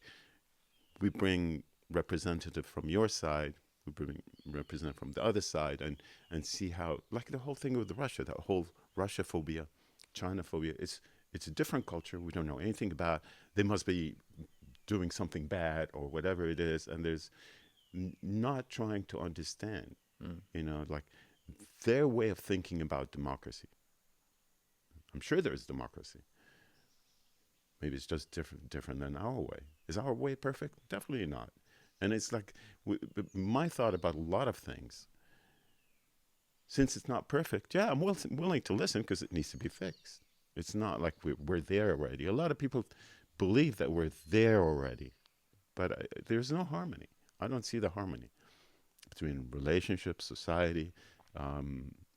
we bring representative from your side, we bring representative from the other side, and see how, like the whole thing with Russia, that whole Russia phobia, China phobia. It's a different culture we don't know anything about. They must be doing something bad or whatever it is, and there's not trying to understand, like their way of thinking about democracy. I'm sure there's democracy. Maybe it's just different than our way. Is our way perfect? Definitely not. And it's like my thought about a lot of things. Since it's not perfect, I'm willing to listen because it needs to be fixed. It's not like we're there already. A lot of people believe that we're there already. but there's no harmony. I don't see the harmony between relationships, society,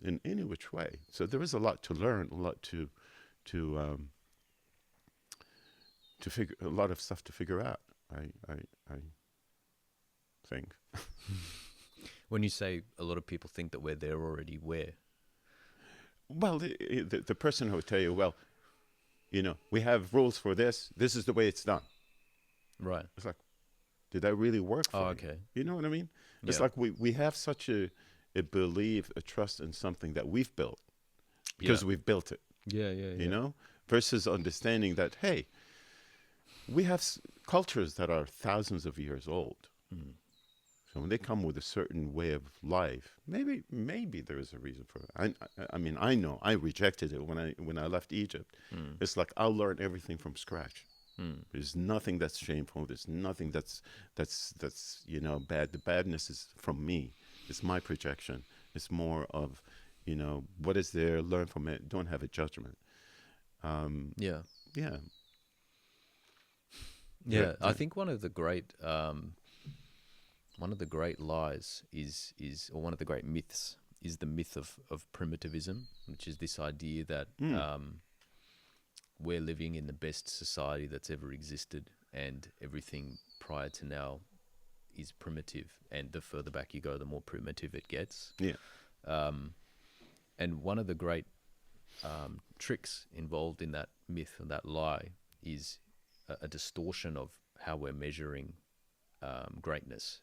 in any which way. So there is a lot to learn, a lot to figure, a lot of stuff to figure out. I think. When you say a lot of people think that we're there already, where? Well, the person who would tell you, well, we have rules for this. This is the way it's done. Right. It's like, did that really work for Oh, you? okay. You know what I mean? It's Yeah. like we have such a belief, a trust in something that we've built because we've built it, Yeah. versus understanding that, hey, we have cultures that are thousands of years old. Mm. So when they come with a certain way of life, maybe there is a reason for it. I mean, I know I rejected it when I left Egypt. Mm. It's like I'll learn everything from scratch. Mm. There's nothing that's shameful. There's nothing that's bad. The badness is from me. It's my projection. It's more of, what is there. Learn from it. Don't have a judgment. Yeah. Yeah. Yeah. I think one of the great lies is or one of the great myths is the myth of primitivism, which is this idea that we're living in the best society that's ever existed, and everything prior to now is primitive, and the further back you go, the more primitive it gets. Yeah. And one of the great tricks involved in that myth and that lie is a distortion of how we're measuring greatness,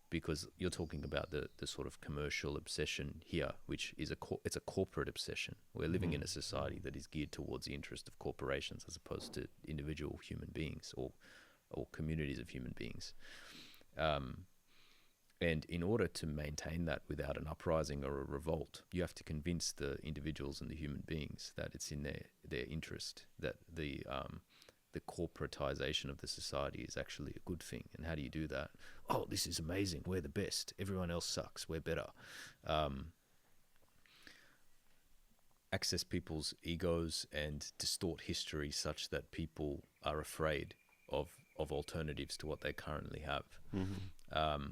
because you're talking about the sort of commercial obsession here, which is it's a corporate obsession. We're living in a society that is geared towards the interest of corporations as opposed to individual human beings or communities of human beings. And in order to maintain that without an uprising or a revolt, you have to convince the individuals and the human beings that it's in their interest, that the corporatization of the society is actually a good thing. And how do you do that? Oh, this is amazing. We're the best. Everyone else sucks. We're better. Access people's egos and distort history such that people are afraid of alternatives to what they currently have. Mm-hmm.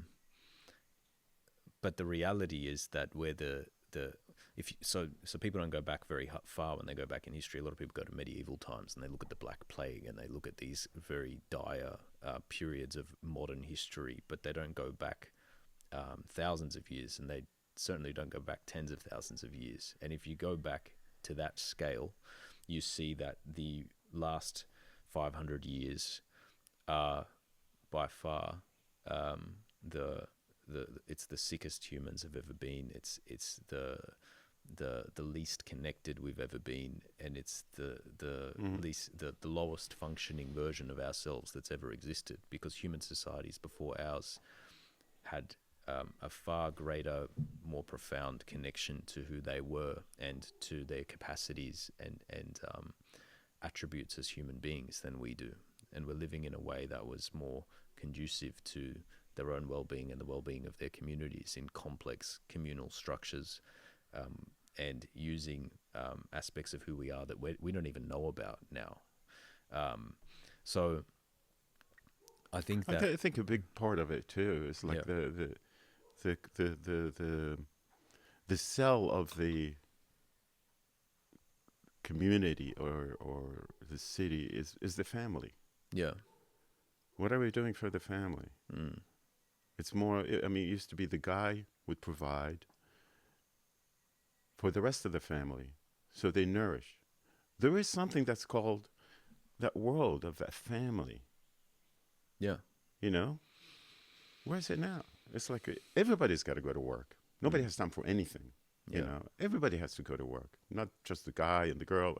But the reality is that we're so people don't go back very far when they go back in history. A lot of people go to medieval times and they look at the Black Plague and they look at these very dire periods of modern history, but they don't go back thousands of years, and they certainly don't go back tens of thousands of years. And if you go back to that scale, you see that the last 500 years are by far it's the sickest humans have ever been. It's the least connected we've ever been, and it's the least the lowest functioning version of ourselves that's ever existed, because human societies before ours had a far greater, more profound connection to who they were and to their capacities and attributes as human beings than we do. And we're living in a way that was more conducive to their own well-being and the well-being of their communities in complex communal structures, and using aspects of who we are that we don't even know about now. So I think that I think a big part of it too is like the cell of the community or the city is the family. Yeah. What are we doing for the family? Mm. It's more, I mean, it used to be the guy would provide for the rest of the family, so they nourish. There is something that's called that world of that family. Yeah. Where is it now? It's like everybody's got to go to work. Nobody has time for anything. Yeah. Everybody has to go to work, not just the guy and the girl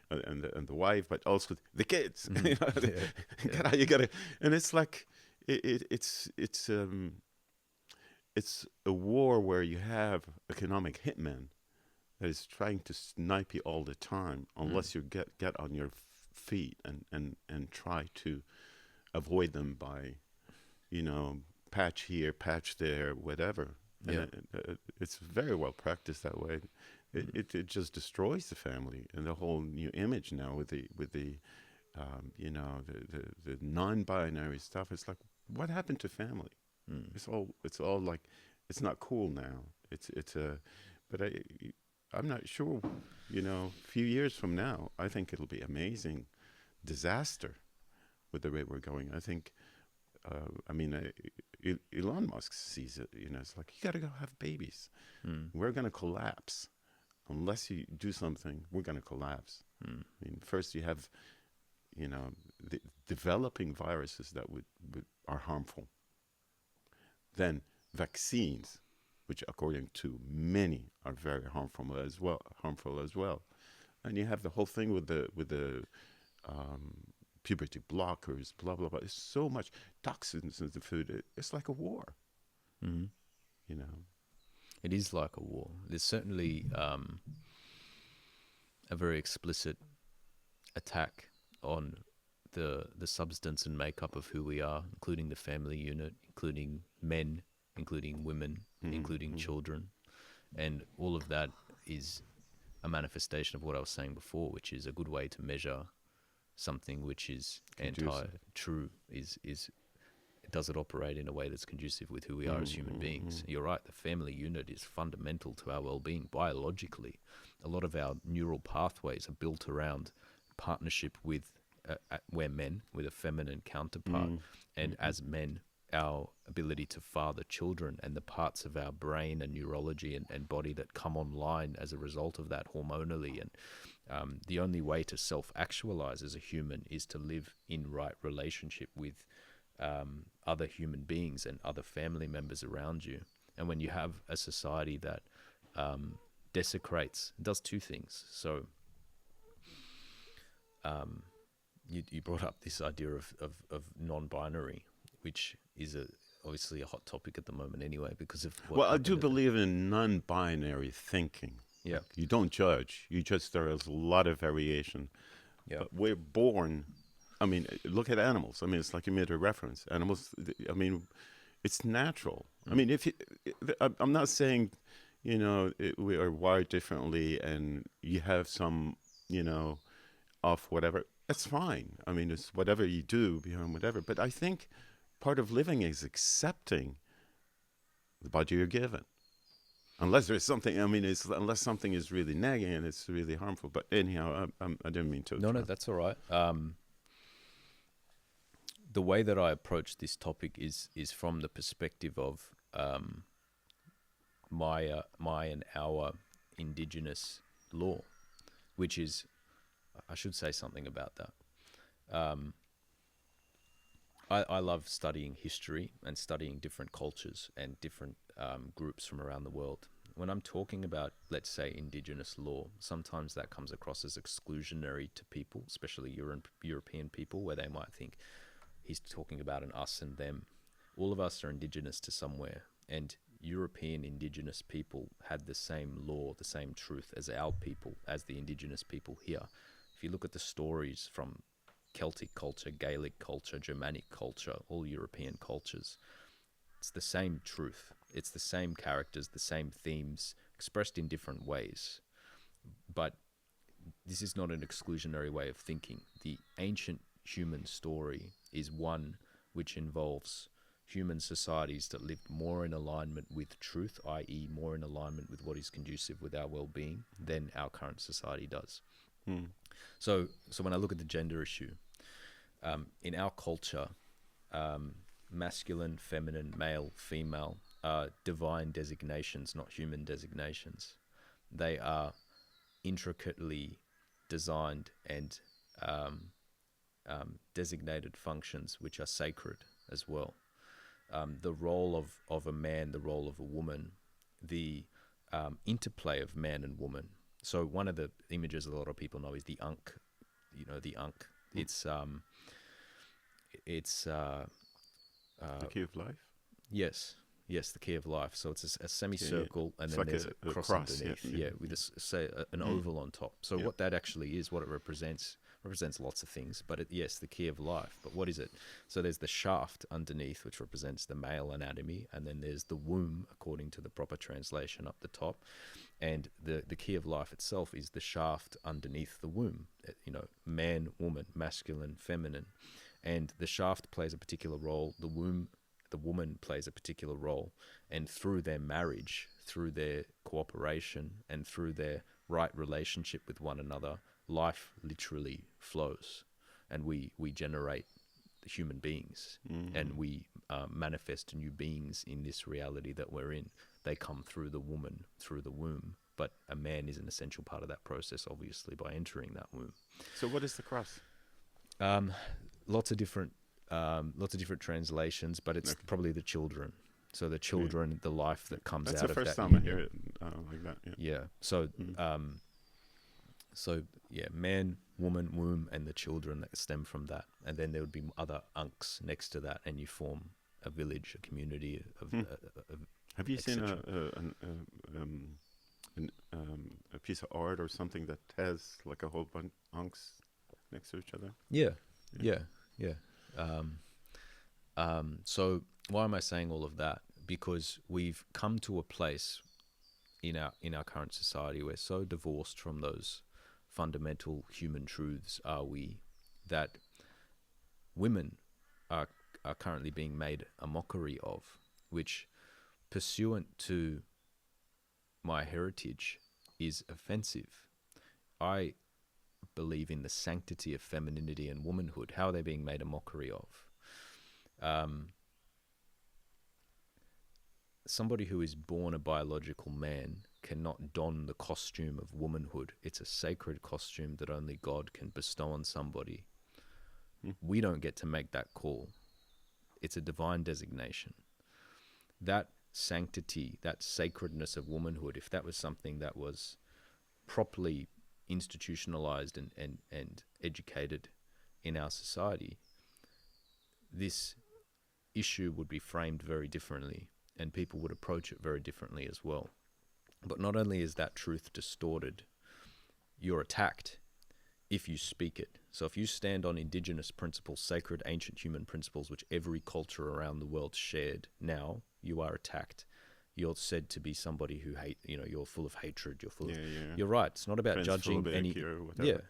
and the wife, but also the kids. Mm-hmm. You gotta, and it's like it's a war where you have economic hitmen that is trying to snipe you all the time, unless you get on your feet and try to avoid them by, patch here, patch there, whatever. Yeah. And it's very well practiced that way. It just destroys the family and the whole new image now with the the non-binary stuff. It's like, what happened to family? Mm. It's all like, it's not cool now. It's a, but I'm not sure. A few years from now, I think it'll be amazing disaster with the rate we're going. I think. Elon Musk sees it. It's like, you got to go have babies. Mm. We're going to collapse unless you do something. We're going to collapse. Mm. First you have, the developing viruses that are harmful. Then vaccines, which according to many are very harmful as well. And you have the whole thing with the puberty blockers, blah blah blah. There's so much toxins in the food. It's like a war. Mm. You know. It is like a war. There's certainly a very explicit attack on the substance and makeup of who we are, including the family unit, including men, including women, including children, and all of that is a manifestation of what I was saying before, which is a good way to measure something which is anti-true. Does it operate in a way that's conducive with who we are as human beings? You're right, the family unit is fundamental to our well-being biologically. A lot of our neural pathways are built around partnership with, we're men, with a feminine counterpart. And as men, our ability to father children and the parts of our brain and neurology and body that come online as a result of that hormonally. And the only way to self-actualize as a human is to live in right relationship with other human beings and other family members around you. And when you have a society that desecrates, does two things. So you brought up this idea of non-binary, which is obviously a hot topic at the moment anyway, because of what I do believe in non-binary thinking. Yeah. Like, you don't judge. There is a lot of variation. Yeah. But we're born. Look at animals. It's like you made a reference. Animals. It's natural. I'm not saying, we are wired differently, and you have some, off whatever. That's fine. It's whatever you do behind whatever. But I think part of living is accepting the body you're given. Unless there's something, unless something is really nagging and it's really harmful. But anyhow, I didn't mean to. No, that's all right. The way that I approach this topic is from the perspective of my and our indigenous law, which is, I should say something about that. I love studying history and studying different cultures and different groups from around the world. When I'm talking about, let's say, indigenous law, sometimes that comes across as exclusionary to people, especially European people, where they might think he's talking about an us and them. All of us are indigenous to somewhere, and European indigenous people had the same law, the same truth as our people, as the indigenous people here. If you look at the stories from Celtic culture, Gaelic culture, Germanic culture, all European cultures, it's the same truth. It's the same characters, the same themes, expressed in different ways. But this is not an exclusionary way of thinking. The ancient human story is one which involves human societies that lived more in alignment with truth, i.e. more in alignment with what is conducive with our well-being than our current society does. So when I look at the gender issue, in our culture, masculine, feminine, male, female are divine designations, not human designations. They are intricately designed and designated functions which are sacred as well. The role of a man, the role of a woman, the interplay of man and woman. So one of the images a lot of people know is the Ankh. The Ankh. It's the key of life. Yes, the key of life. So it's a semicircle, and then like there's a cross underneath. Yeah. With an oval on top. So what that actually is, what it represents represents lots of things, but yes, the key of life. But what is it? So there's the shaft underneath, which represents the male anatomy, and then there's the womb, according to the proper translation, up the top. And the key of life itself is the shaft underneath the womb, man, woman, masculine, feminine. And the shaft plays a particular role, the woman plays a particular role, and through their marriage, through their cooperation, and through their right relationship with one another, life literally flows, and we generate human beings, and we manifest new beings in this reality that we're in. They come through the woman, through the womb, but a man is an essential part of that process, obviously, by entering that womb. So what is the cross? Lots of different translations, but it's probably the children. So the children, the life that comes That's out of that. That's the first time I hear it like that. Yeah. So, man, woman, womb, and the children that stem from that, and then there would be other unks next to that, and you form a village, a community of. Have you seen a piece of art or something that has like a whole bunch of unks next to each other? Yeah. So why am I saying all of that? Because we've come to a place in our current society, we're so divorced from those fundamental human truths, are we, that women are currently being made a mockery of, which, pursuant to my heritage, is offensive. I believe in the sanctity of femininity and womanhood. How are they being made a mockery of? Somebody who is born a biological man cannot don the costume of womanhood. It's a sacred costume that only God can bestow on somebody. We don't get to make that call. It's a divine designation. That sanctity, that sacredness of womanhood, if that was something that was properly institutionalized and educated in our society, this issue would be framed very differently, and people would approach it very differently as well. But not only is that truth distorted, you're attacked if you speak it. So if you stand on indigenous principles, sacred ancient human principles, which every culture around the world shared, now you are attacked. You're said to be somebody who you're full of hatred. You're full of. You're right. It's not about judging any.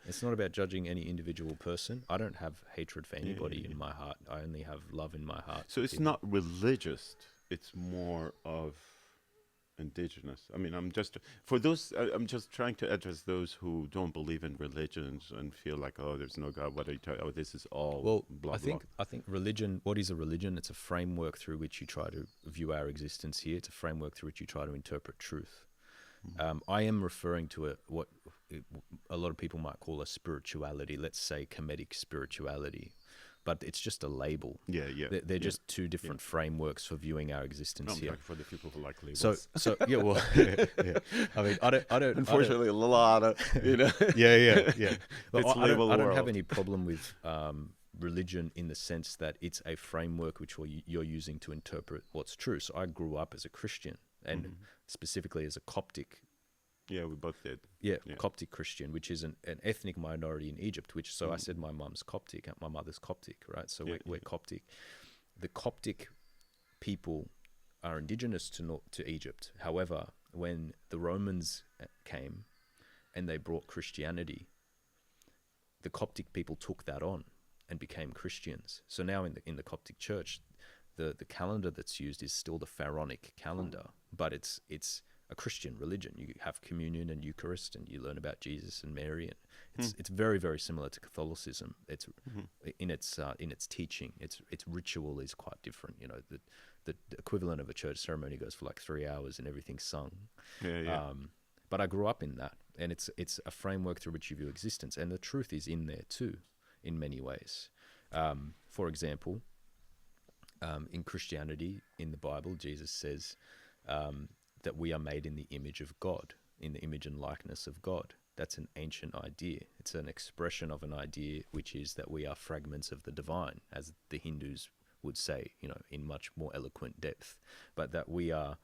It's not about judging any individual person. I don't have hatred for anybody in my heart. I only have love in my heart. So it's not religious. It's more of indigenous. I mean, I'm just trying to address those who don't believe in religions and feel like, oh, there's no God. What are you talking? Oh, this is all blah, blah. I think religion. What is a religion? It's a framework through which you try to view our existence here. It's a framework through which you try to interpret truth. I am referring to what a lot of people might call a spirituality. Let's say Kemetic spirituality. But it's just a label. They're just two different frameworks for viewing our existence here. For the people who like labels. So yeah, well, I mean, I don't. Unfortunately, a lot of Yeah. But It's I don't world. have any problem with religion in the sense that it's a framework which you're using to interpret what's true. So I grew up as a Christian, and specifically as a Coptic. Yeah, we both did. Yeah, Coptic Christian, which is an ethnic minority in Egypt, I said my mum's Coptic, and my mother's Coptic, right? So we're Coptic. The Coptic people are indigenous to Egypt. However, when the Romans came and they brought Christianity, the Coptic people took that on and became Christians. So now in the Coptic church, the calendar that's used is still the pharaonic calendar, but it's a Christian religion. You have communion and Eucharist, and you learn about Jesus and Mary, and it's very, very similar to Catholicism. It's in its teaching. Its ritual is quite different. You know, the equivalent of a church ceremony goes for like 3 hours and everything's sung. But I grew up in that, and it's a framework through which you view existence, and the truth is in there too, in many ways. For example, in Christianity, in the Bible, Jesus says that we are made in the image of God, in the image and likeness of God. That's an ancient idea. It's an expression of an idea, which is that we are fragments of the divine, as the Hindus would say, in much more eloquent depth, but that we are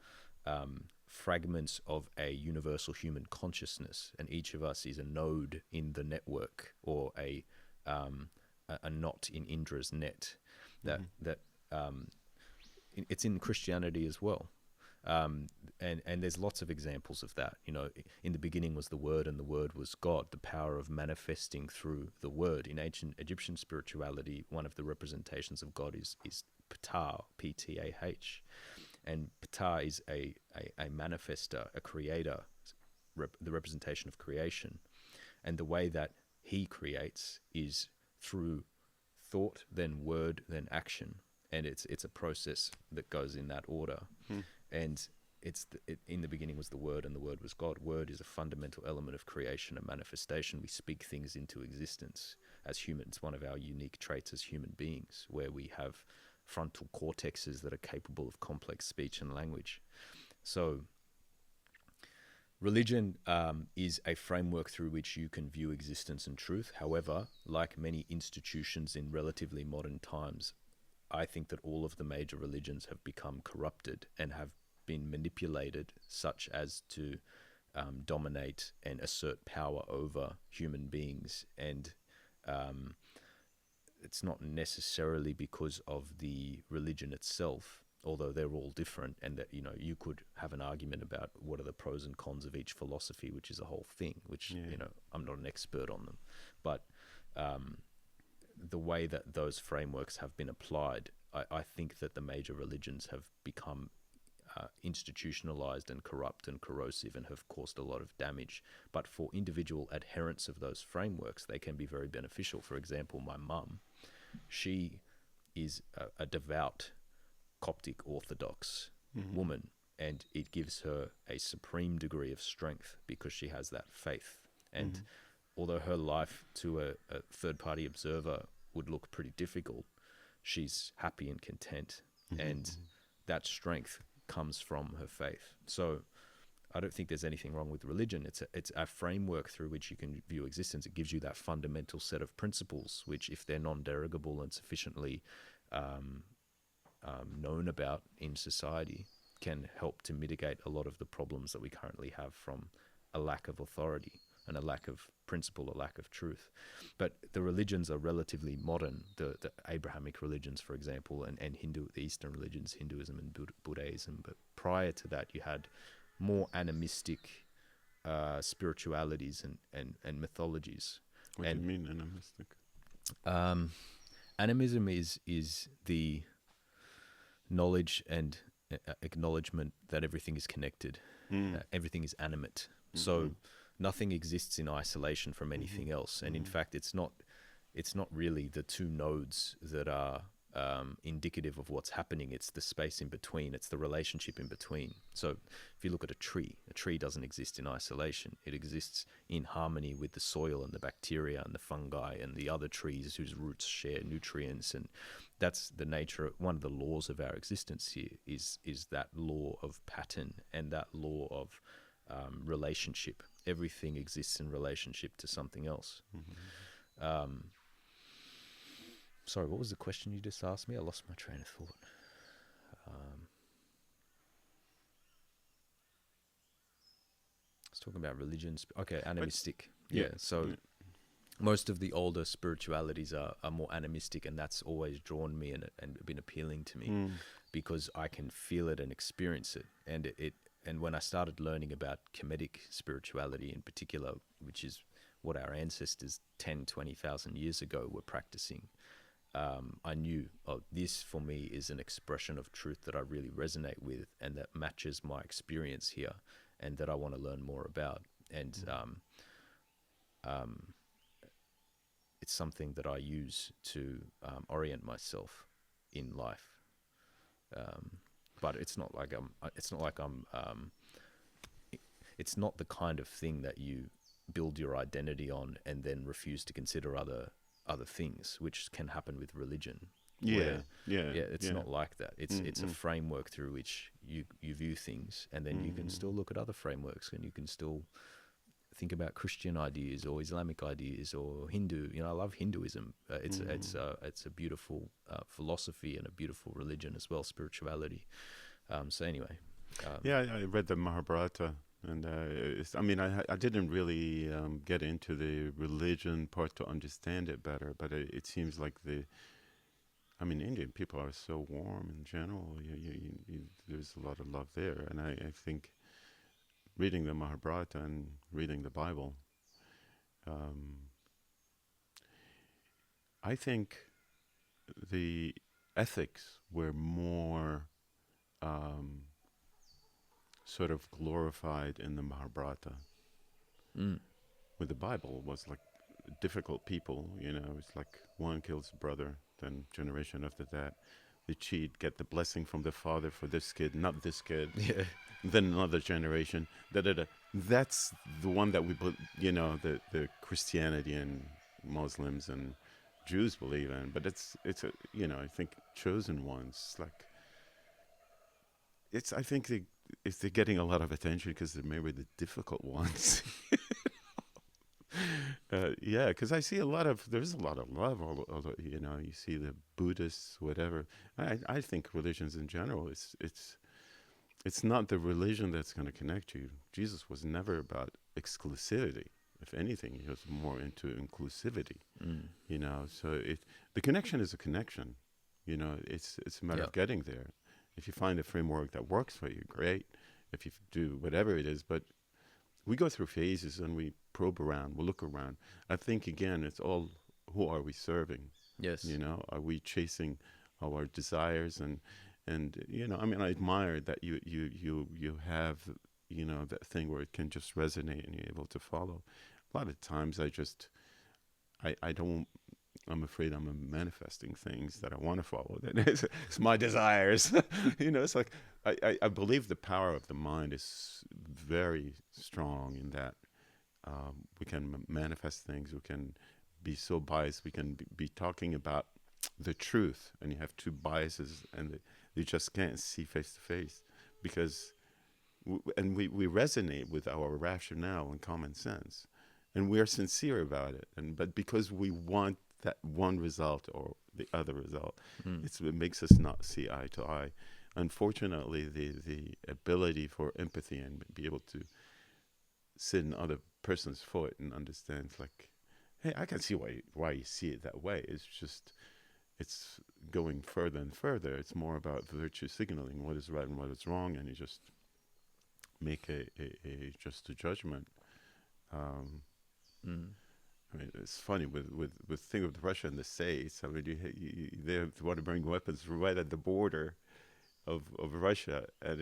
fragments of a universal human consciousness, and each of us is a node in the network, or a a knot in Indra's net. That Mm-hmm. that it's in Christianity as well. And there's lots of examples of that. You know, in the beginning was the Word, and the Word was God. The power of manifesting through the Word. In ancient Egyptian spirituality, one of the representations of God is Ptah, Ptah, and Ptah is a manifester, a creator, the representation of creation, and the way that he creates is through thought, then word, then action, and it's a process that goes in that order. And in the beginning was the Word, and the Word was God. Word is a fundamental element of creation and manifestation. We speak things into existence as humans. One of our unique traits as human beings, where we have frontal cortexes that are capable of complex speech and language. So religion is a framework through which you can view existence and truth. However, like many institutions in relatively modern times, I think that all of the major religions have become corrupted and have been manipulated such as to dominate and assert power over human beings. And it's not necessarily because of the religion itself, although they're all different, and that, you know, you could have an argument about what are the pros and cons of each philosophy, which is a whole thing, which, you know, I'm not an expert on them. But the way that those frameworks have been applied, I think that the major religions have become institutionalized and corrupt and corrosive and have caused a lot of damage. But for individual adherents of those frameworks, they can be very beneficial. For example, my mum, she is a devout Coptic Orthodox woman, and it gives her a supreme degree of strength because she has that faith. And although her life to a third-party observer would look pretty difficult, she's happy and content, and that strength comes from her faith. So I don't think there's anything wrong with religion. It's a framework through which you can view existence. It gives you that fundamental set of principles, which, if they're non-derogable and sufficiently known about in society, can help to mitigate a lot of the problems that we currently have from a lack of authority and a lack of principle, a lack of truth. But the religions are relatively modern, the Abrahamic religions, for example, and the Eastern religions, Hinduism and Buddhism. But prior to that, you had more animistic spiritualities and mythologies. What do you mean animistic? Animism is the knowledge and acknowledgement that everything is connected, everything is animate. So nothing exists in isolation from anything else. And in fact, it's not really the two nodes that are indicative of what's happening. It's the space in between. It's the relationship in between. So if you look at a tree doesn't exist in isolation. It exists in harmony with the soil and the bacteria and the fungi and the other trees whose roots share nutrients. And that's the nature. One of the laws of our existence here is that law of pattern and that law of relationship. Everything exists in relationship to something else. Sorry, what was the question you just asked me? I lost my train of thought. I was talking about religions. Okay, animistic. So most of the older spiritualities are more animistic, and that's always drawn me and been appealing to me because I can feel it and experience it. And when I started learning about Kemetic spirituality in particular, which is what our ancestors 10, 20,000 years ago were practicing, I knew, this for me is an expression of truth that I really resonate with and that matches my experience here and that I want to learn more about. And it's something that I use to orient myself in life. But it's not like it's not the kind of thing that you build your identity on and then refuse to consider other things, which can happen with religion. It's not like that. It's a framework through which you view things, and then you can still look at other frameworks, and you can still think about Christian ideas or Islamic ideas or Hindu. You know, I love Hinduism. It's a beautiful philosophy and a beautiful religion as well, spirituality. So anyway, I read the Mahabharata And I didn't really get into the religion part to understand it better, but it seems like Indian people are so warm in general. There's a lot of love there, and I think reading the Mahabharata and reading the Bible, um, I think the ethics were more um, sort of glorified in the Mahabharata. Mm. With the Bible, it was like difficult people. It's like one kills brother, then generation after that, they cheat, get the blessing from the father for this kid, not this kid. Yeah. Then another generation. Da da da. That's the one that we put. The Christianity and Muslims and Jews believe in. But it's a I think chosen ones like it's I think they're getting a lot of attention because they're maybe the difficult ones. Yeah, because I see there's a lot of love. Although you see the Buddhists, whatever. I think religions in general, it's not the religion that's going to connect you. Jesus was never about exclusivity. If anything, he was more into inclusivity. Mm. So the connection is a connection. It's a matter Yeah. of getting there. If you find a framework that works for you, great. If you do whatever it is, but we go through phases and we probe around, we look around. I think again, it's all who are we serving? Yes. Are we chasing our desires I admire that you have that thing where it can just resonate and you're able to follow. A lot of times I don't. I'm afraid I'm manifesting things that I want to follow. That it's my desires. It's like I believe the power of the mind is very strong in that we can manifest things. We can be so biased. We can be talking about the truth, and you have two biases, and you just can't see face to face because, we resonate with our rationale and common sense, and we're sincere about it. But because we want that one result or the other result, Mm. it makes us not see eye to eye. Unfortunately, the ability for empathy and be able to sit in other person's foot and understand, like, hey, I can see why you see it that way. It's going further and further. It's more about virtue signaling what is right and what is wrong, and you just make just a judgment. Um, Mm. it's funny with thing with Russia and the States. They want to bring weapons right at the border of Russia, and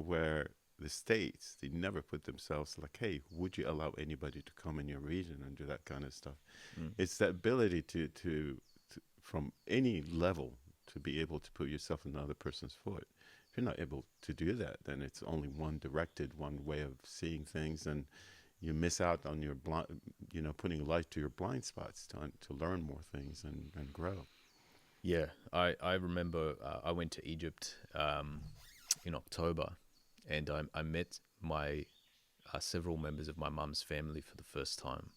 where the States, they never put themselves like, hey, would you allow anybody to come in your region and do that kind of stuff? Mm. It's that ability to from any level to be able to put yourself in another person's foot. If you're not able to do that, then it's only one way of seeing things, and you miss out on your putting light to your blind spots to learn more things and grow. Yeah, I remember I went to Egypt in October, and I met my several members of my mum's family for the first time.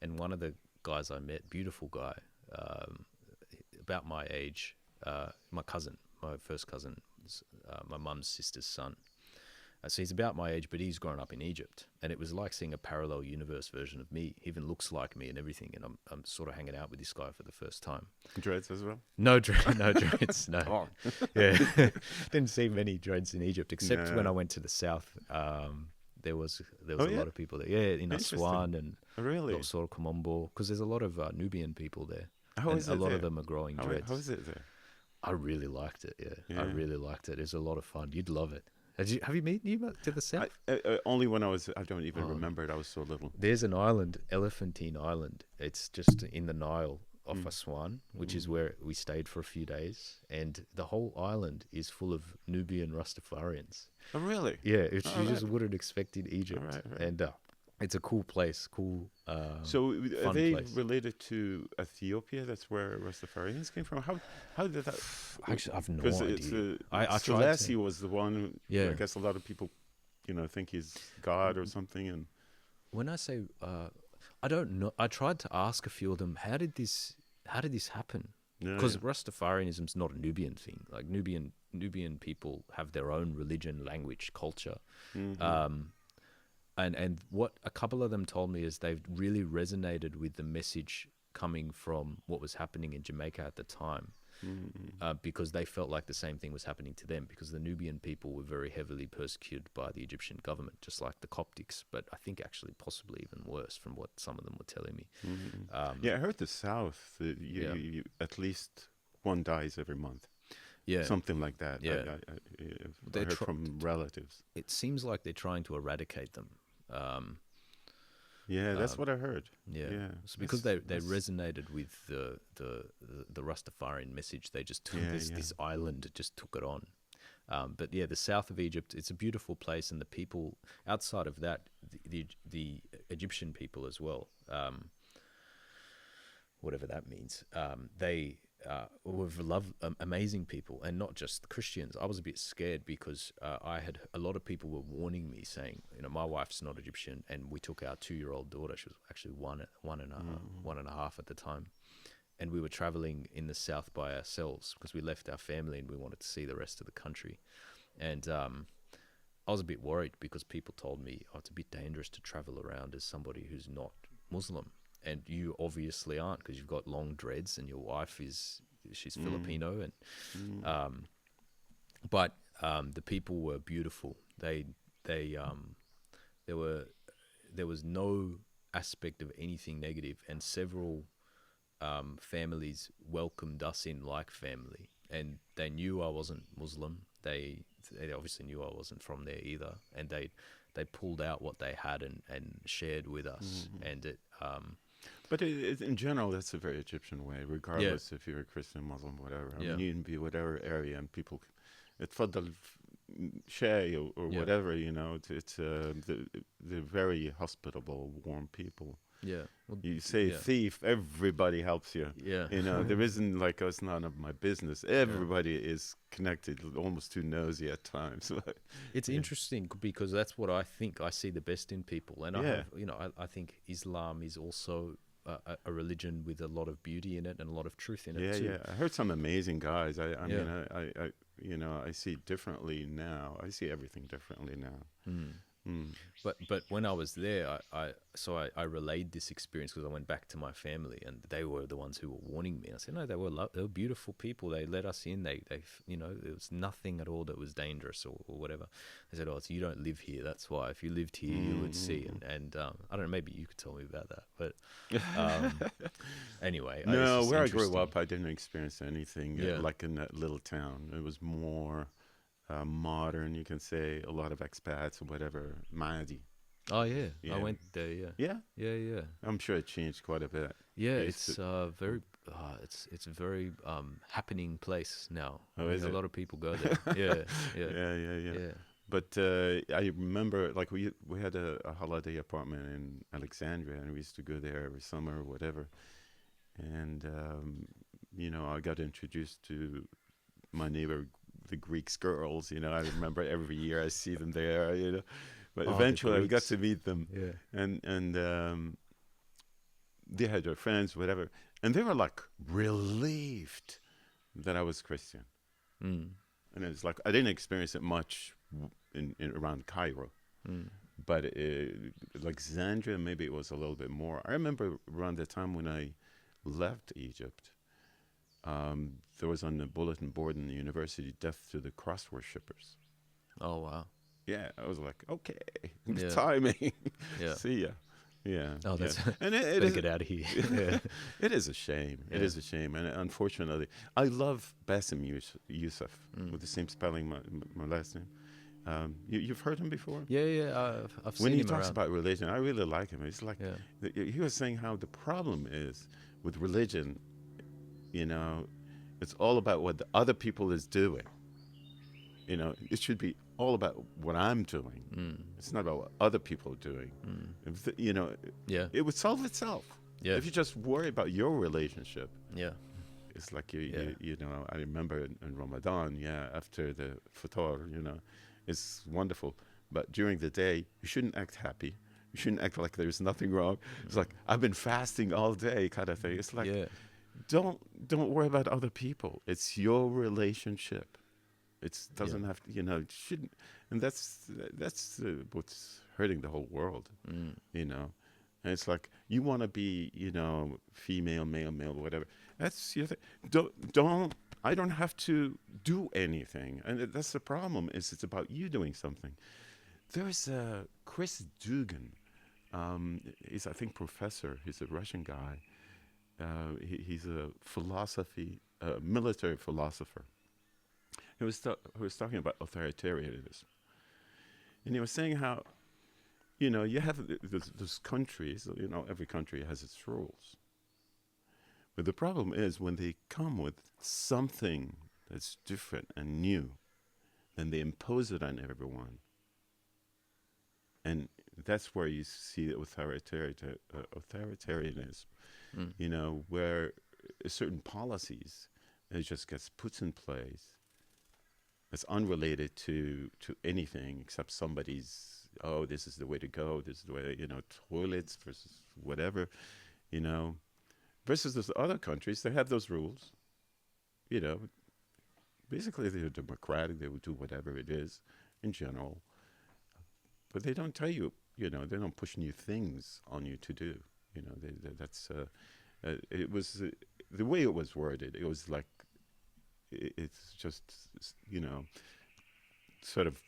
And one of the guys I met, beautiful guy, about my age, my cousin, my first cousin, my mum's sister's son. So he's about my age, but he's grown up in Egypt, and it was like seeing a parallel universe version of me. He even looks like me and everything, and I'm sort of hanging out with this guy for the first time. Dreads as well? No dreads, no. Oh. Yeah, didn't see many dreads in Egypt, except when No. I went to the south. There was Oh, a yeah? lot of people there. Yeah, in Interesting. Aswan and Really? sort of Komombo, because there's a lot of Nubian people there, How and is a it lot there? of them are growing dreads. How is it there? I really liked it. Yeah, I Yeah. really liked it. It's a lot of fun. You'd love it. Have you been to the south? Only when I don't even Oh. remember it. I was so little. There's an island, Elephantine Island. It's just in the Nile off Mm. Aswan, which is Mm. where we stayed for a few days. And the whole island is full of Nubian Rastafarians. Oh, really? Yeah, which All you just right. wouldn't expect in Egypt. All right. And it's a cool place, cool. So are fun they place. related to Ethiopia? That's where Rastafarians came from. How did that? Actually, I've no Because idea. I tried Selassie to. was the one. Who, Yeah. I guess a lot of people, think he's God or something. And When I say I don't know, I tried to ask a few of them, how did this happen? Yeah, because Rastafarianism's not a Nubian thing. Like Nubian people have their own religion, language, culture. Um, and what a couple of them told me is they've really resonated with the message coming from what was happening in Jamaica at the time, because they felt like the same thing was happening to them, because the Nubian people were very heavily persecuted by the Egyptian government, just like the Coptics, but I think actually possibly even worse from what some of them were telling me. Yeah, I heard the South, Yeah. you at least one dies every month. Yeah. Something like that. Yeah. I heard from relatives. It seems like they're trying to eradicate them. Yeah, that's what I heard. Yeah, Yeah. it's because they resonated with the Rastafarian message. They just took this island, just took it on. But yeah, the south of Egypt, it's a beautiful place, and the people outside of that, the Egyptian people as well, whatever that means, they were amazing people, and not just Christians. I was a bit scared because I had a lot of people were warning me, saying, my wife's not Egyptian, and we took our 2-year-old daughter. She was actually one and a half at the time, and we were traveling in the south by ourselves because we left our family and we wanted to see the rest of the country. And I was a bit worried because people told me, it's a bit dangerous to travel around as somebody who's not Muslim. And you obviously aren't, because you've got long dreads, and your wife she's Filipino, and but the people were beautiful. There was no aspect of anything negative, and several families welcomed us in like family, and they knew I wasn't Muslim. They obviously knew I wasn't from there either, and they pulled out what they had and shared with us, and it. But in general, that's a very Egyptian way, regardless if you're a Christian, Muslim, whatever. I mean, you can be whatever area, and people, اتفضل shay or whatever, they're very hospitable, warm people. Yeah. Well, you say thief, everybody helps you. Yeah. There isn't like, it's none of my business. Everybody is connected, almost too nosy at times. It's interesting because that's what I think. I see the best in people, and I think Islam is also a religion with a lot of beauty in it and a lot of truth in it too. Yeah. I heard some amazing guys. I mean, I see differently now. I see everything differently now. But when I was there, I relayed this experience because I went back to my family, and they were the ones who were warning me. I said, no, they were beautiful people. They let us in. They there was nothing at all that was dangerous or whatever. They said, so you don't live here. That's why. If you lived here, you would see. And I don't know, maybe you could tell me about that. But anyway. No, where I grew up, I didn't experience anything like in that little town. It was more modern, you can say, a lot of expats or whatever. Maat. Oh yeah, I went there. Yeah. I'm sure it changed quite a bit. Yeah, it's very it's a very happening place now. Is it? A lot of people go there. Yeah. But I remember, like, we had a holiday apartment in Alexandria, and we used to go there every summer or whatever. And I got introduced to my neighbor, the Greeks girls. I remember every year I see them there. But eventually I got to meet them. Yeah. And they had their friends, whatever, and they were like relieved that I was Christian. And it's like I didn't experience it much in around Cairo, but Alexandria, maybe it was a little bit more. I remember around the time when I left Egypt, there was on the bulletin board in the university, "Death to the cross worshippers." Oh wow! Yeah, I was like, okay, timing. Yeah. See ya. Yeah. Oh, that's and it is, get out of here. It is a shame. It is a shame, and unfortunately, I love Bassem Youssef with the same spelling, my last name. You've heard him before? Yeah. I've seen him when he talks around. about religion, I really like him. It's like he was saying how the problem is with religion. It's all about what the other people is doing. It should be all about what I'm doing. It's not about what other people are doing. It would solve itself. Yeah. If you just worry about your relationship. Yeah. It's like I remember in Ramadan, after the futar, it's wonderful. But during the day, you shouldn't act happy. You shouldn't act like there's nothing wrong. It's like, I've been fasting all day kind of thing. It's like, don't worry about other people. It's your relationship. It Yeah. doesn't have to, it shouldn't, and that's what's hurting the whole world, Mm. you know. And it's like you want to be, female, male, male, whatever. That's your thing. Don't. I don't have to do anything, and that's the problem. Is it's about you doing something. There's Chris Dugan. He's I think professor. He's a Russian guy. He's a military philosopher. He was talking about authoritarianism, and he was saying how you have those countries. Every country has its rules, but the problem is when they come with something that's different and new, then they impose it on everyone, and that's where you see the authoritarianism. Mm. Where certain policies it just gets put in place. It's unrelated to anything except somebody's. Oh, this is the way to go. This is the way. Toilets versus whatever. You know, versus those other countries, they have those rules. You know, basically they're democratic. They will do whatever it is in general, but they don't tell you. They don't push new things on you to do. That's it was the way it was worded. It was like it's just you know sort of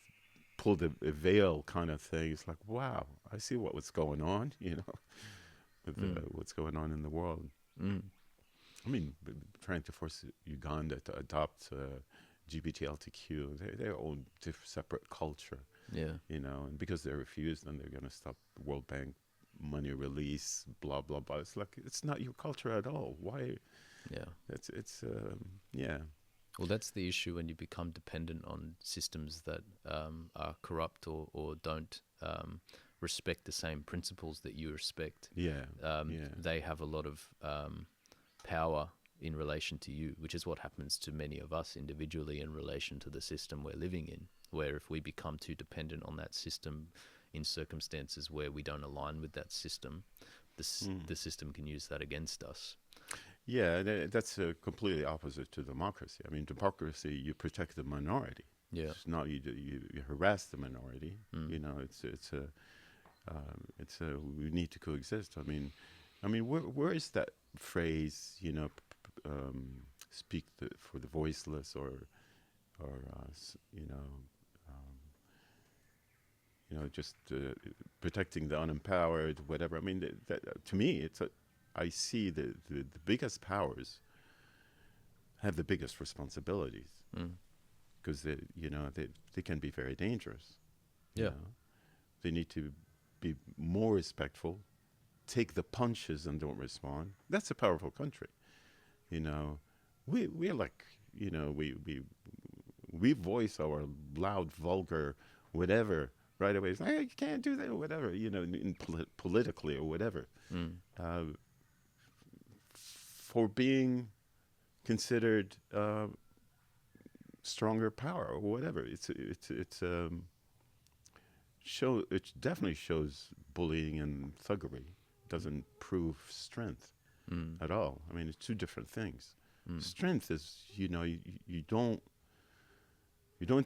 pulled a veil kind of thing. It's like, wow, I see what's going on. With Mm. what's going on in the world. Mm. I mean, trying to force Uganda to adopt GBTLTQ, their own separate culture. Yeah. And because they refuse, then they're going to stop World Bank money release, blah blah blah. It's like it's not your culture at all. Why? Yeah. It's yeah. Well, that's the issue when you become dependent on systems that are corrupt or don't respect the same principles that you respect. Yeah, yeah, They have a lot of power in relation to you, which is what happens to many of us individually in relation to the system we're living in, where if we become too dependent on that system in circumstances where we don't align with that system, the system can use that against us. yeah. That's completely opposite to democracy. I mean, democracy, you protect the minority. Yeah. It's not you harass the minority. It's a we need to coexist. I mean, where is that phrase? Speak for the voiceless, or just protecting the unempowered, whatever. I mean, to me, I see the biggest powers have the biggest responsibilities Mm. because they can be very dangerous. you Yeah. know. They need to be more respectful, take the punches and don't respond. That's a powerful country. You know, we're like, we voice our loud, vulgar, whatever right away. It's like, hey, you can't do that or whatever, politically or whatever. Mm. For being considered stronger power or whatever. It definitely shows bullying and thuggery. It doesn't prove strength Mm. at all. I mean, it's two different things. Mm. Strength is, you don't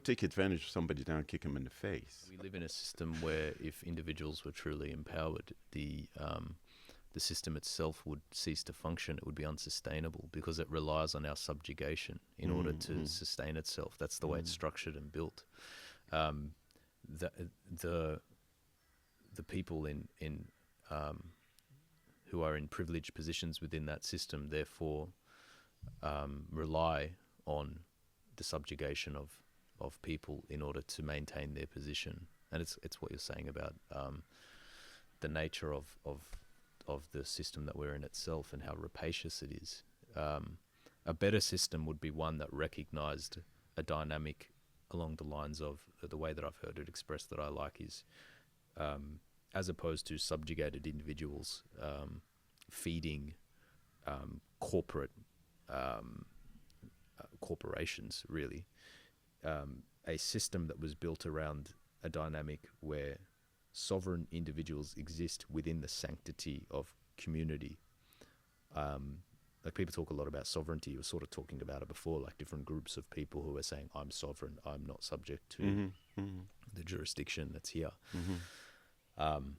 take advantage of somebody down and kick them in the face. We live in a system where if individuals were truly empowered, the system itself would cease to function. It would be unsustainable because it relies on our subjugation in order to sustain itself. That's the way it's structured and built. The people in who are in privileged positions within that system, therefore, rely on the subjugation of people in order to maintain their position. And it's what you're saying about the nature of the system that we're in itself and how rapacious it is. A better system would be one that recognized a dynamic along the lines of the way that I've heard it expressed that I like is as opposed to subjugated individuals feeding corporate corporations, really. A system that was built around a dynamic where sovereign individuals exist within the sanctity of community like people talk a lot about sovereignty. You were sort of talking about it before, like different groups of people who are saying, I'm sovereign, I'm not subject to the jurisdiction that's here. And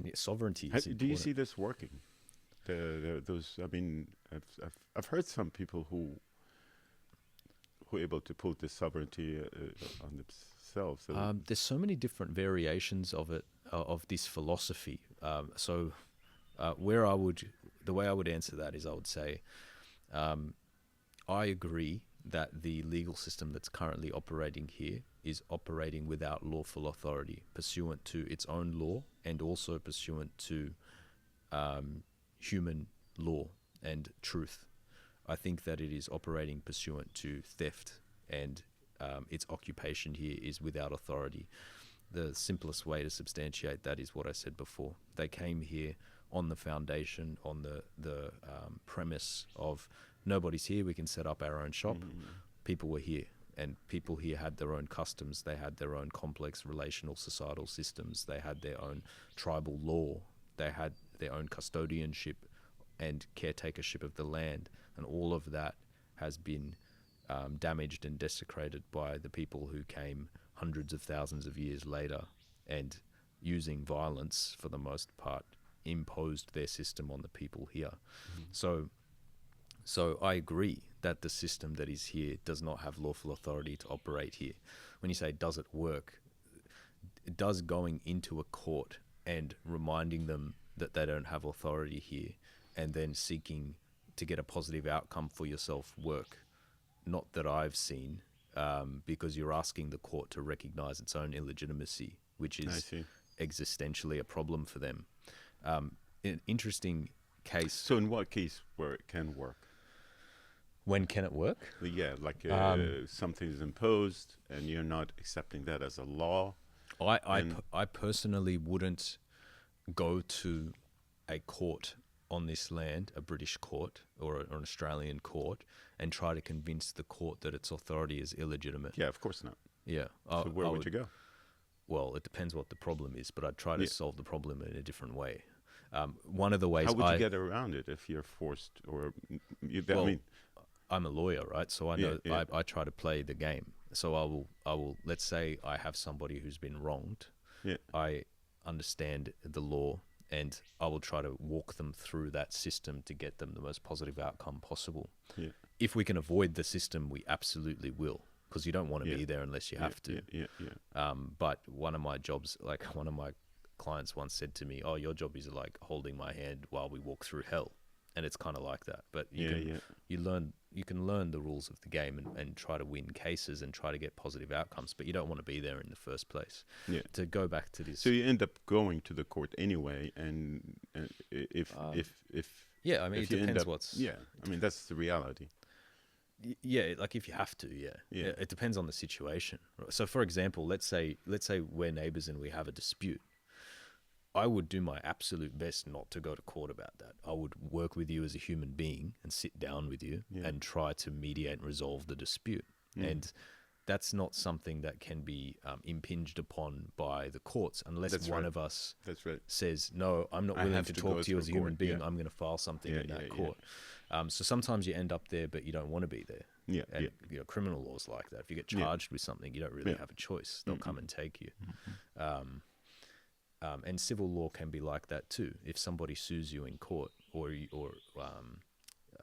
yet sovereignty is important. Do you see this working? Those, I mean, I've heard some people who are able to put the sovereignty on themselves. There's so many different variations of it, of this philosophy. The way I would answer that is I would say, I agree that the legal system that's currently operating here is operating without lawful authority, pursuant to its own law and also pursuant to human law and truth. I think that it is operating pursuant to theft, and its occupation here is without authority. The simplest way to substantiate that is what I said before. They came here on the foundation, on the premise of nobody's here, we can set up our own shop. People were here, and people here had their own customs. They had their own complex relational societal systems. They had their own tribal law. They had their own custodianship and caretakership of the land, and all of that has been damaged and desecrated by the people who came hundreds of thousands of years later, and using violence for the most part imposed their system on the people here. So I agree that the system that is here does not have lawful authority to operate here. When you say, does it work? It does going into a court and reminding them that they don't have authority here, and then seeking to get a positive outcome for yourself work. Not that I've seen, because you're asking the court to recognize its own illegitimacy, which is existentially a problem for them. An interesting case. So in what case where it can work? When can it work? Yeah, like something is imposed and you're not accepting that as a law. I personally wouldn't go to a court on this land, a British court or an Australian court, and try to convince the court that its authority is illegitimate. Yeah, of course not. Yeah. So where would you go? Well, it depends what the problem is, but I'd try to solve the problem in a different way. One of the ways How would you get around it if you're forced, or I mean, I'm a lawyer, right? So I know I try to play the game. So I will. Let's say I have somebody who's been wronged. Yeah. I understand the law, and I will try to walk them through that system to get them the most positive outcome possible. Yeah. If we can avoid the system, we absolutely will, because you don't want to be there unless you have to. But one of my jobs, like one of my clients once said to me, "Oh, your job is like holding my hand while we walk through hell," and it's kind of like that. But you can learn the rules of the game and try to win cases and try to get positive outcomes, but you don't want to be there in the first place. Yeah. To go back to this, so you end up going to the court anyway, and if yeah, I mean, it depends what's. Yeah, I mean that's the reality. Yeah, like if you have to, it depends on the situation. So, for example, let's say we're neighbors and we have a dispute. I would do my absolute best not to go to court about that. I would work with you as a human being and sit down with you and try to mediate and resolve the dispute. And that's not something that can be impinged upon by the courts unless one of us says, no, I'm not willing to talk to you as a human being. I'm going to file something in that court. So sometimes you end up there, but you don't want to be there. You know, criminal laws like that. If you get charged with something, you don't really have a choice. They'll come and take you. And civil law can be like that too. If somebody sues you in court, or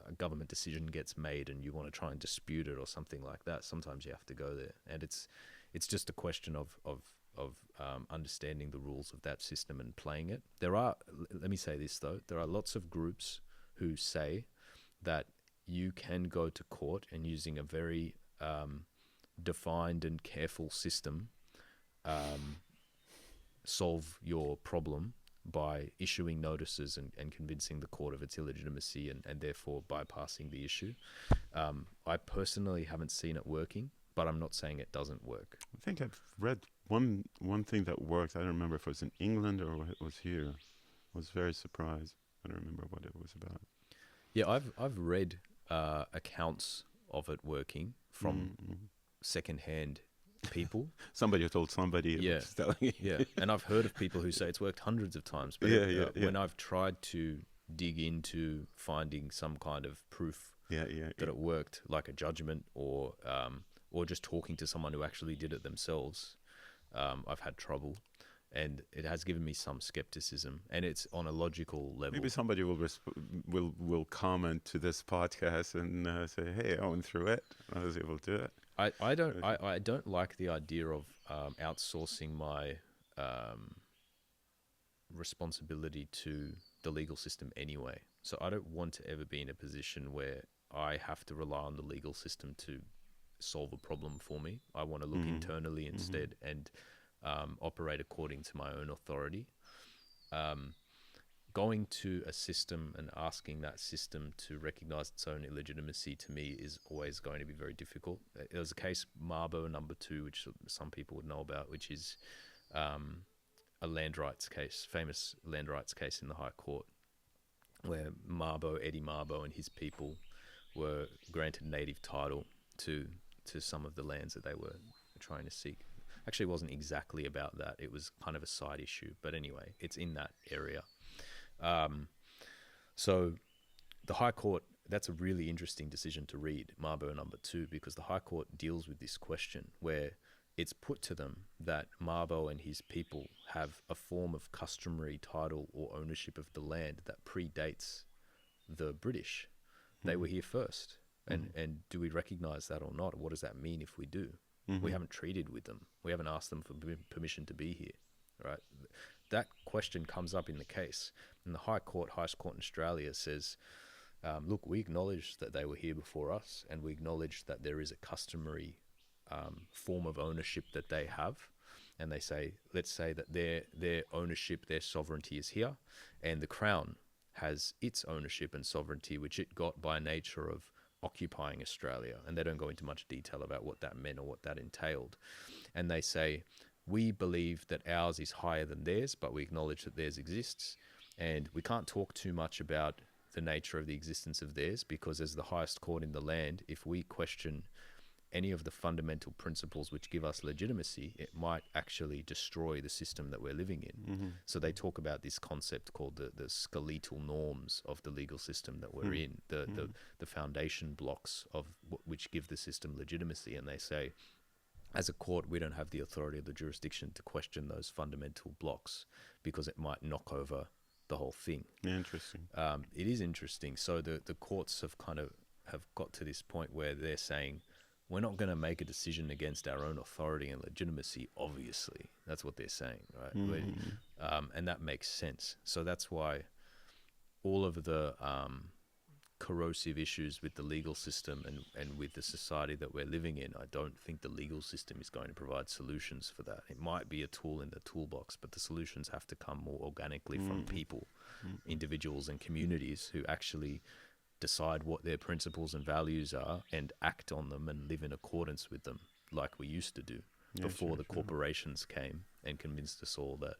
a government decision gets made and you want to try and dispute it or something like that, sometimes you have to go there. And it's just a question of understanding the rules of that system and playing it. Let me say this though, there are lots of groups who say that you can go to court and using a very defined and careful system solve your problem by issuing notices and convincing the court of its illegitimacy and therefore bypassing the issue. I personally haven't seen it working, but I'm not saying it doesn't work. I think I've read one thing that worked. I don't remember if it was in England or it was here. I was very surprised. I don't remember what it was about. Yeah, I've read accounts of it working from secondhand people. Somebody who told somebody. Yeah, and I've heard of people who say it's worked hundreds of times. But when I've tried to dig into finding some kind of proof Yeah, yeah, that it worked, like a judgment or just talking to someone who actually did it themselves, I've had trouble, and it has given me some skepticism, and it's on a logical level. Maybe somebody will comment to this podcast and say, "Hey, I went through it. I was able to do it." I don't like the idea of outsourcing my responsibility to the legal system anyway. So I don't want to ever be in a position where I have to rely on the legal system to solve a problem for me. I want to look internally instead and operate according to my own authority. Going to a system and asking that system to recognize its own illegitimacy, to me, is always going to be very difficult. There was a case, Mabo #2, which some people would know about, which is a land rights case, famous land rights case in the High Court, where Eddie Mabo and his people were granted native title to some of the lands that they were trying to seek. Actually, it wasn't exactly about that. It was kind of a side issue. But anyway, it's in that area. So the High Court, that's a really interesting decision to read, Mabo #2, because the High Court deals with this question where it's put to them that Mabo and his people have a form of customary title or ownership of the land that predates the British. They were here first. And do we recognize that or not? What does that mean if we do? We haven't treated with them. We haven't asked them for permission to be here, right? That question comes up in the case. And the highest court in Australia says, look, we acknowledge that they were here before us, and we acknowledge that there is a customary form of ownership that they have. And they say, let's say that their ownership, their sovereignty is here, and the Crown has its ownership and sovereignty, which it got by nature of occupying Australia. And they don't go into much detail about what that meant or what that entailed. And they say, we believe that ours is higher than theirs, but we acknowledge that theirs exists. And we can't talk too much about the nature of the existence of theirs, because as the highest court in the land, if we question any of the fundamental principles which give us legitimacy, it might actually destroy the system that we're living in. So they talk about this concept called the skeletal norms of the legal system that we're in, the foundation blocks of which give the system legitimacy. And they say, as a court, we don't have the authority of the jurisdiction to question those fundamental blocks, because it might knock over the whole thing. Interesting. It is interesting. So the courts have got to this point where they're saying, we're not going to make a decision against our own authority and legitimacy, obviously. That's what they're saying, right? And that makes sense. So that's why all of the corrosive issues with the legal system and with the society that we're living in, I don't think the legal system is going to provide solutions for that. It might be a tool in the toolbox, but the solutions have to come more organically from people, individuals and communities who actually decide what their principles and values are and act on them and live in accordance with them, like we used to do before the corporations came and convinced us all that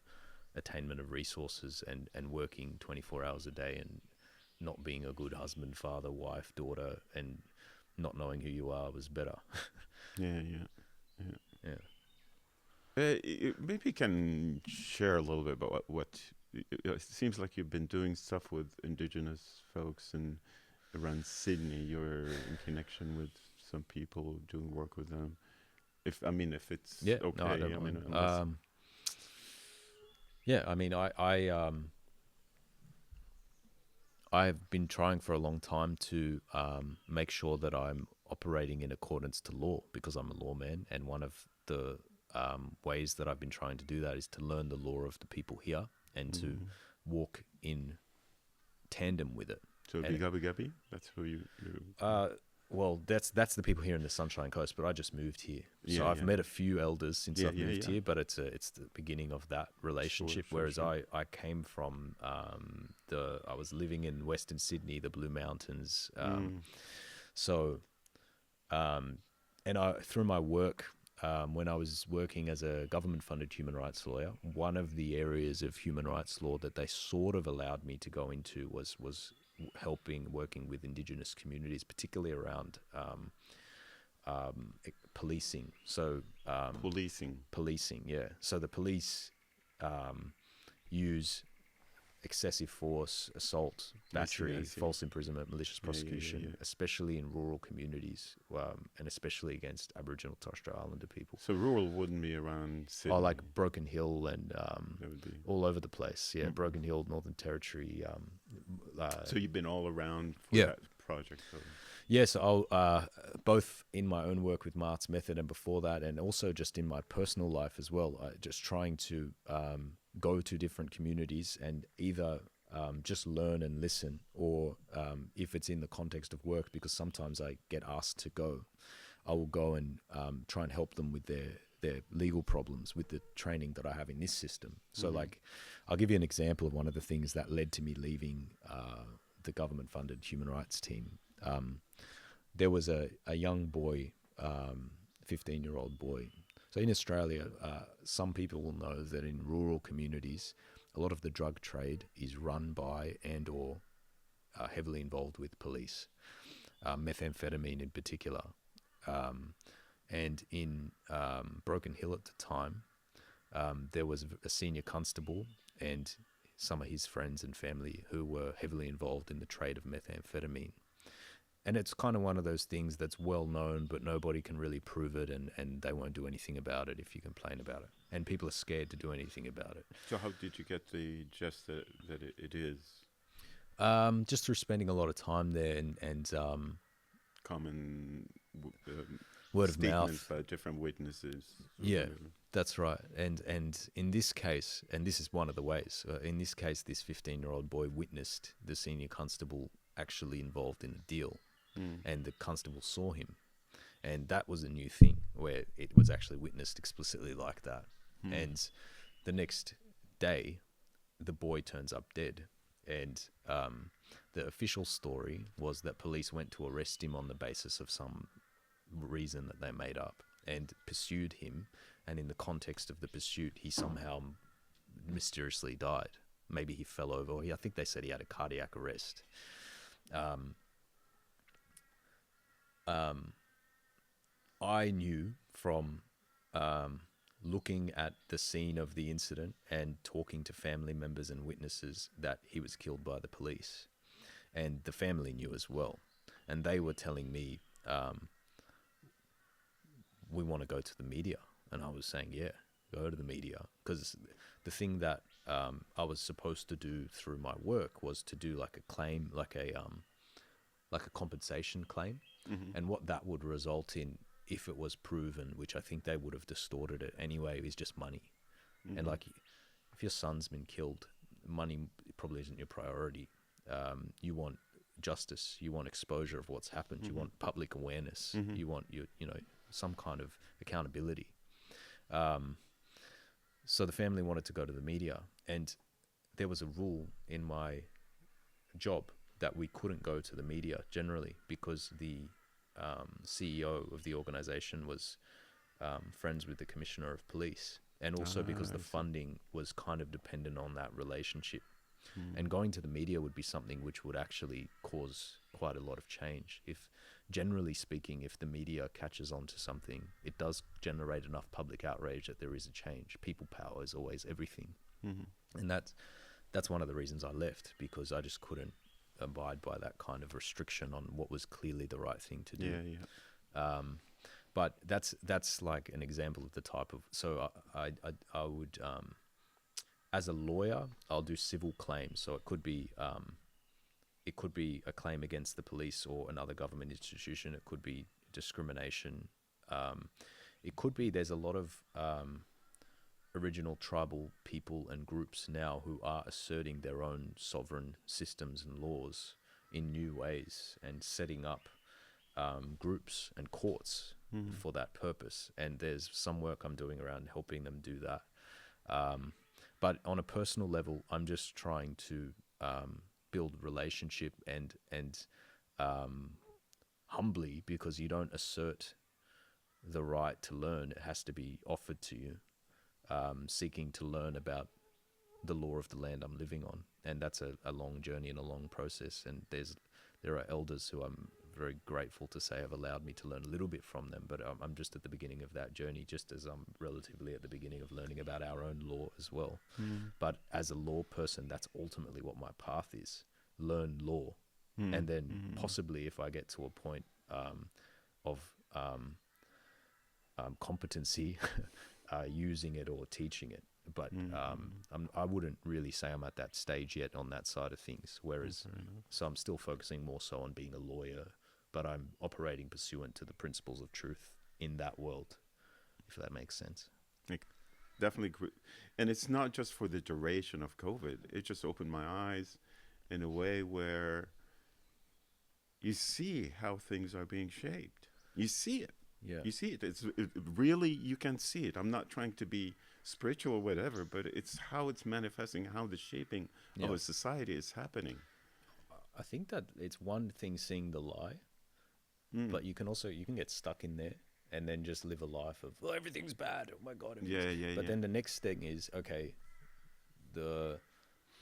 attainment of resources and working 24 hours a day and not being a good husband, father, wife, daughter, and not knowing who you are was better. Yeah. Maybe you can share a little bit about what it seems like you've been doing stuff with indigenous folks and around Sydney. You're in connection with some people doing work with them. If it's okay. No, I don't mind. I've been trying for a long time to make sure that I'm operating in accordance to law, because I'm a lawman, and one of the ways that I've been trying to do that is to learn the law of the people here and to walk in tandem with it. So Gabi, that's who you well, that's the people here in the Sunshine Coast, but I just moved here. So I've met a few elders since I've moved here, but it's the beginning of that relationship. Whereas I came from I was living in Western Sydney, the Blue Mountains. And I, through my work, when I was working as a government-funded human rights lawyer, one of the areas of human rights law that they sort of allowed me to go into was working with indigenous communities, particularly around policing. So policing, yeah. So the police use excessive force, assault, battery, I see. false imprisonment, malicious Yeah, yeah, yeah, prosecution, yeah. especially in rural communities, and especially against Aboriginal and Torres Strait Islander people. So rural wouldn't be around Sydney. Oh, like Broken Hill and That would be. all over the place. Yeah, Mm. Broken Hill, Northern Territory. So you've been all around for Yeah. that project. So. Yes, I'll both in my own work with Maat's method and before that, and also just in my personal life as well. Just trying to go to different communities and either just learn and listen, or if it's in the context of work, because sometimes I get asked to go, I will go and try and help them with their legal problems with the training that I have in this system. So, like, I'll give you an example of one of the things that led to me leaving the government-funded human rights team. There was a young boy, 15-year-old boy. So in Australia, some people will know that in rural communities, a lot of the drug trade is run by and or heavily involved with police, methamphetamine in particular. And in Broken Hill at the time, there was a senior constable and some of his friends and family who were heavily involved in the trade of methamphetamine. And it's kind of one of those things that's well known, but nobody can really prove it, and they won't do anything about it if you complain about it. And people are scared to do anything about it. So how did you get the gist that it is Just through spending a lot of time there and common word of statements mouth. by different witnesses? Yeah, that's right. And in this case, and this is one of the ways, in this case, this 15-year-old boy witnessed the senior constable actually involved in a deal. And the constable saw him, and that was a new thing where it was actually witnessed explicitly like that. And the next day, the boy turns up dead, and the official story was that police went to arrest him on the basis of some reason that they made up and pursued him, and in the context of the pursuit, he somehow mysteriously died. Maybe he fell over, or I think they said he had a cardiac arrest. I knew from looking at the scene of the incident and talking to family members and witnesses that he was killed by the police. And the family knew as well. And they were telling me, we want to go to the media. And I was saying, yeah, go to the media. Because the thing that I was supposed to do through my work was to do like a claim, like a compensation claim. And what that would result in, if it was proven, which I think they would have distorted it anyway, is just money. And like, if your son's been killed, money probably isn't your priority. You want justice, you want exposure of what's happened, you want public awareness, you want some kind of accountability. So the family wanted to go to the media, and there was a rule in my job that we couldn't go to the media generally, because the CEO of the organization was friends with the commissioner of police, and also because the funding was kind of dependent on that relationship. And going to the media would be something which would actually cause quite a lot of change. If, generally speaking, if the media catches on to something, it does generate enough public outrage that there is a change. People power is always everything. And that's one of the reasons I left, because I just couldn't abide by that kind of restriction on what was clearly the right thing to do. But that's like an example of the type of, so I would, as a lawyer, I'll do civil claims. So it could be a claim against the police or another government institution. It could be discrimination. It could be, there's a lot of original tribal people and groups now who are asserting their own sovereign systems and laws in new ways, and setting up groups and courts for that purpose. And there's some work I'm doing around helping them do that. But on a personal level, I'm just trying to build relationship and humbly, because you don't assert the right to learn. It has to be offered to you, seeking to learn about the law of the land I'm living on. And that's a long journey and a long process. And there are elders who I'm very grateful to say have allowed me to learn a little bit from them. But I'm just at the beginning of that journey, just as I'm relatively at the beginning of learning about our own law as well. But as a law person, that's ultimately what my path is: learn law, and then possibly, if I get to a point of competency, using it or teaching it. But I wouldn't really say I'm at that stage yet on that side of things. Whereas, so I'm still focusing more so on being a lawyer, but I'm operating pursuant to the principles of truth in that world, if that makes sense. Like, definitely. And it's not just for the duration of COVID. It just opened my eyes in a way where you see how things are being shaped. You see it. Yeah. You see it. It really, you can see it. I'm not trying to be spiritual or whatever, but it's how it's manifesting, how the shaping of a society is happening. I think that it's one thing seeing the lie, but you can get stuck in there and then just live a life of, oh, everything's bad. Oh my God. But then the next thing is, okay, the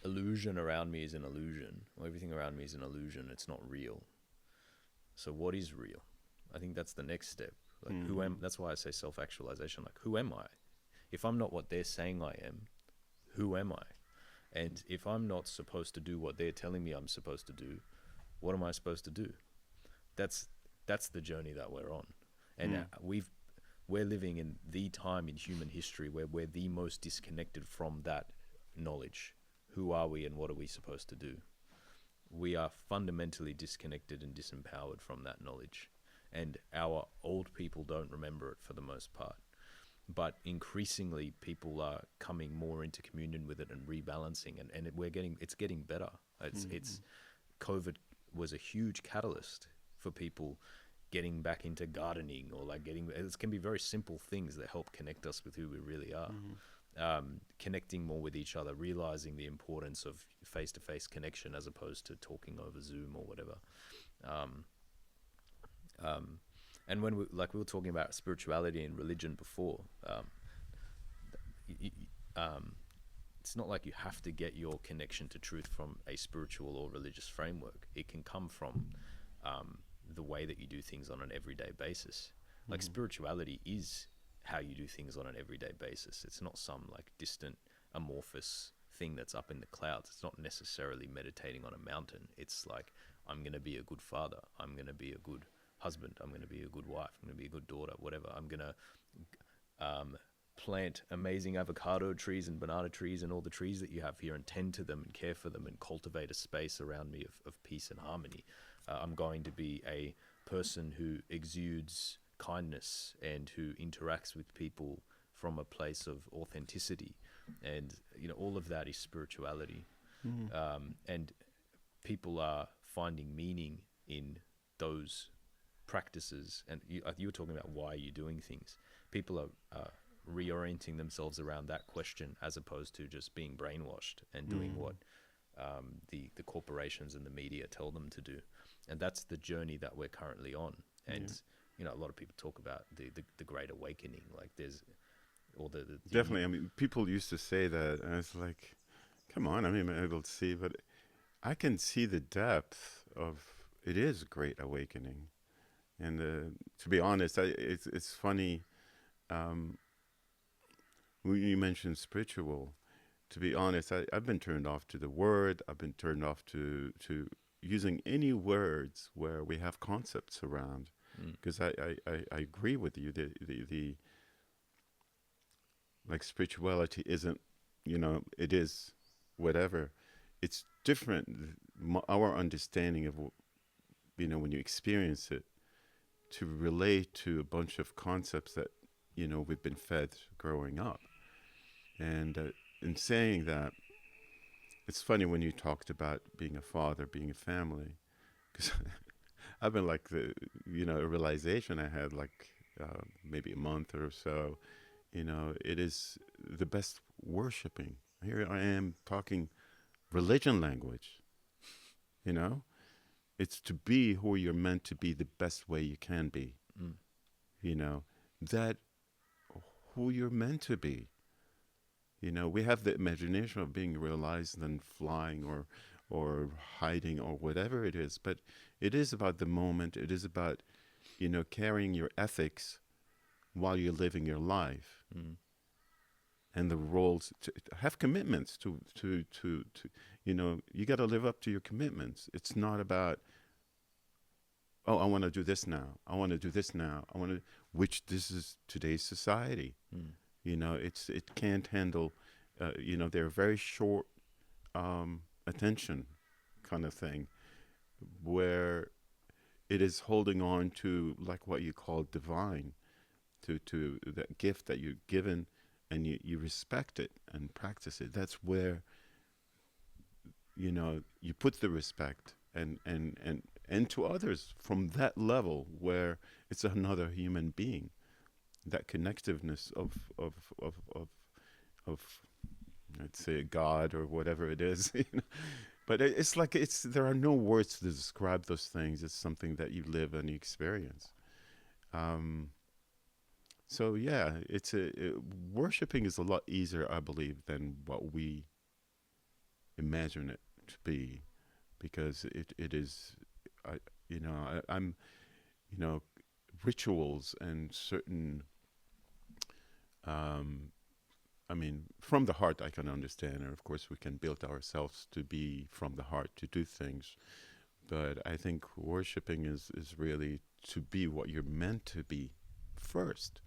illusion around me is an illusion, or everything around me is an illusion. It's not real. So what is real? I think that's the next step. Like, that's why I say self-actualization. Like, who am I? If I'm not what they're saying I am, who am I? And if I'm not supposed to do what they're telling me I'm supposed to do, what am I supposed to do? That's the journey that we're on. And we're living in the time in human history where we're the most disconnected from that knowledge. Who are we and what are we supposed to do? We are fundamentally disconnected and disempowered from that knowledge. And our old people don't remember it for the most part. But increasingly, people are coming more into communion with it and rebalancing, and it's getting better. It's COVID was a huge catalyst for people getting back into gardening, or like it can be very simple things that help connect us with who we really are. Connecting more with each other, realizing the importance of face-to-face connection as opposed to talking over Zoom or whatever. And when we were talking about spirituality and religion before, it's not like you have to get your connection to truth from a spiritual or religious framework. It can come from the way that you do things on an everyday basis. Like, spirituality is how you do things on an everyday basis. It's not some like distant amorphous thing that's up in the clouds. It's not necessarily meditating on a mountain. It's like, I'm going to be a good father. I'm going to be a good husband. I'm going to be a good wife. I'm going to be a good daughter, whatever. I'm going to plant amazing avocado trees and banana trees and all the trees that you have here, and tend to them and care for them and cultivate a space around me of peace and harmony. I'm going to be a person who exudes kindness and who interacts with people from a place of authenticity. And, all of that is spirituality. And people are finding meaning in those practices. And you were talking about why you're doing things. People are reorienting themselves around that question, as opposed to just being brainwashed and doing what the corporations and the media tell them to do. And that's the journey that we're currently on. And a lot of people talk about the Great Awakening. Like, there's all the definitely. I mean, people used to say that, and it's like, come on. I mean, I'm able to see, but I can see the depth of it. Is a Great Awakening, and to be honest, it's funny. When you mentioned spiritual, to be honest, I've been turned off to the word. I've been turned off to using any words where we have concepts around, because I agree with you. The like, spirituality isn't, it is whatever. It's different. Our understanding of, when you experience it, to relate to a bunch of concepts that, we've been fed growing up. And in saying that, it's funny when you talked about being a father, being a family, because I've been like a realization I had like maybe a month or so. It is the best worshiping. Here I am talking religion language. It's to be who you're meant to be the best way you can be. That who you're meant to be. We have the imagination of being realized and flying or hiding or whatever it is, but It is about the moment. It is about, carrying your ethics while you're living your life, Mm. and the roles to have commitments to you got to live up to your commitments. It's not about, oh, I want to do this now. I want to do this now. I want to, which this is today's society. Mm. It can't handle, they're very short attention kind of thing, where it is holding on to like what you call divine, to that gift that you're given, and you respect it and practice it. That's where you put the respect and to others from that level where it's another human being, that connectiveness of let's say God or whatever it is. But it's like there are no words to describe those things. It's something that you live and you experience. um so yeah, worshiping is a lot easier, I believe, than what we imagine it to be, because it is, I I'm, you know rituals and certain, um I mean, from the heart I can understand, and of course we can build ourselves to be from the heart to do things. But I think worshiping is really to be what you're meant to be first.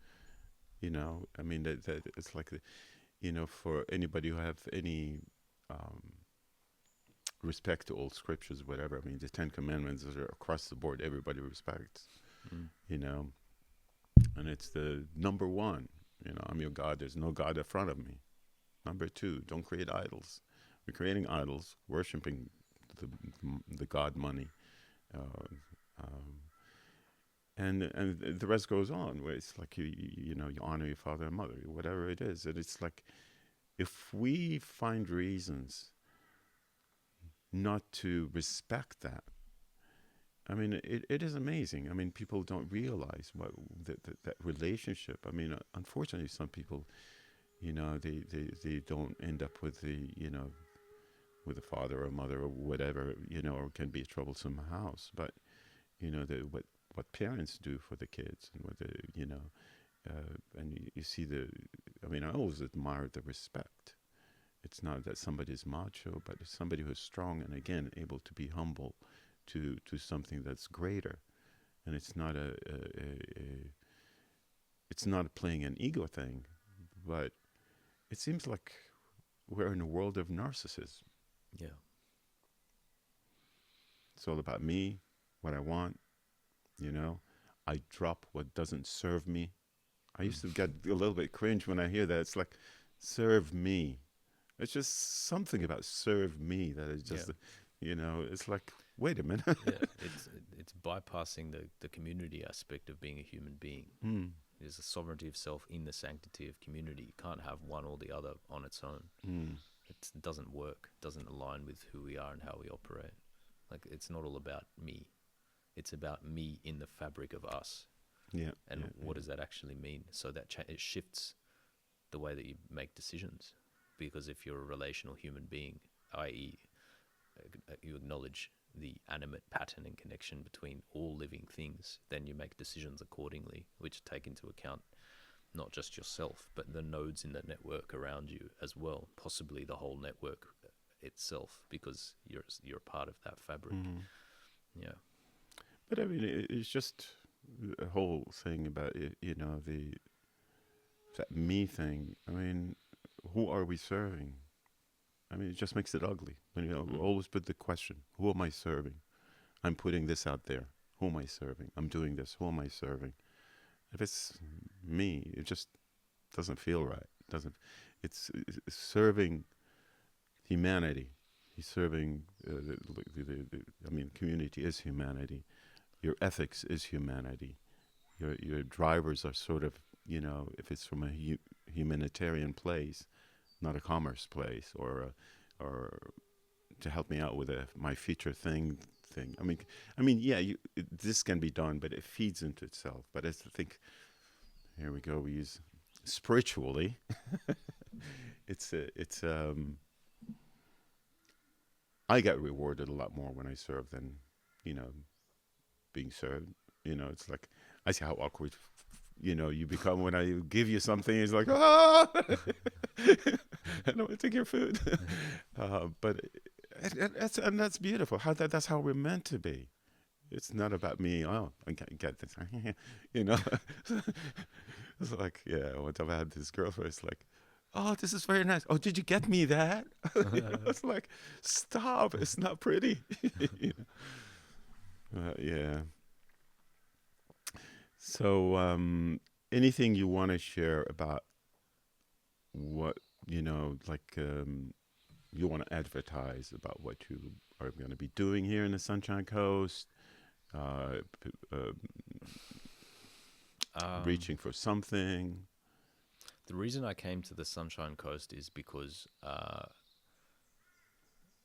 I mean, that it's like, for anybody who have any um, respect to old scriptures, whatever. I mean, the Ten Commandments are across the board. Everybody respects, Mm. you know, and it's the number one. I'm your God. There's no God in front of me. Number two, don't create idols. We're creating idols, worshiping the the God money, uh, um, and the rest goes on. Where it's like you honor your father and mother, whatever it is, and it's like if we find reasons not to respect that. I mean, it is amazing. I mean, people don't realize what that relationship. I mean, unfortunately, some people, they don't end up with with a father or mother or whatever, or can be a troublesome house. But what parents do for the kids, and what and you see I mean, I always admire the respect. It's not that somebody's macho, but it's somebody who's strong and again able to be humble to something that's greater. And it's not playing an ego thing, but it seems like we're in a world of narcissism. Yeah. It's all about me, what I want, you know. I drop what doesn't serve me. I used to get a little bit cringe when I hear that. It's like, serve me. It's just something about serve me that is Yeah. just, it's like, wait a minute. Yeah. It's bypassing the community aspect of being a human being. Mm, There's a sovereignty of self in the sanctity of community. You can't have one or the other on its own. mm, It doesn't work. It doesn't align with who we are and how we operate. Like, it's not all about me. It's about me in the fabric of us. yeah. And Yeah, what yeah. does that actually mean? So that it shifts the way that you make decisions. Because if you're a relational human being, i.e., you acknowledge the animate pattern and connection between all living things, then you make decisions accordingly, which take into account not just yourself, but the nodes in the network around you as well, possibly the whole network itself, because you're a part of that fabric. Mhm. Yeah. But I mean, it's just a whole thing about it, that me thing. I mean, who are we serving? I mean, it just makes it ugly. We Mm. always put the question, who am I serving? I'm putting this out there. Who am I serving? I'm doing this. Who am I serving? If it's me, it just doesn't feel right. Doesn't. It's serving humanity. He's serving. I mean, community is humanity. Your ethics is humanity. Your drivers are sort of, if it's from a humanitarian place, not a commerce place, or to help me out with my feature thing. I mean, yeah, this can be done, but it feeds into itself. But I think, here we go. We use spiritually. It's I get rewarded a lot more when I serve than, you know being served. It's like I see how awkward you become when I give you something. It's like, ah, I don't want to take your food. But that's beautiful. That's how we're meant to be. It's not about me. Oh, I get this. you know, it's like, yeah. Once I've had this girlfriend, it's like, oh, this is very nice. Oh, did you get me that? It's like, stop. It's not pretty. Yeah. So, anything you want to share about what you want to advertise about what you are going to be doing here in the Sunshine Coast? Uh, p- uh, Reaching for something. The reason I came to the Sunshine Coast is because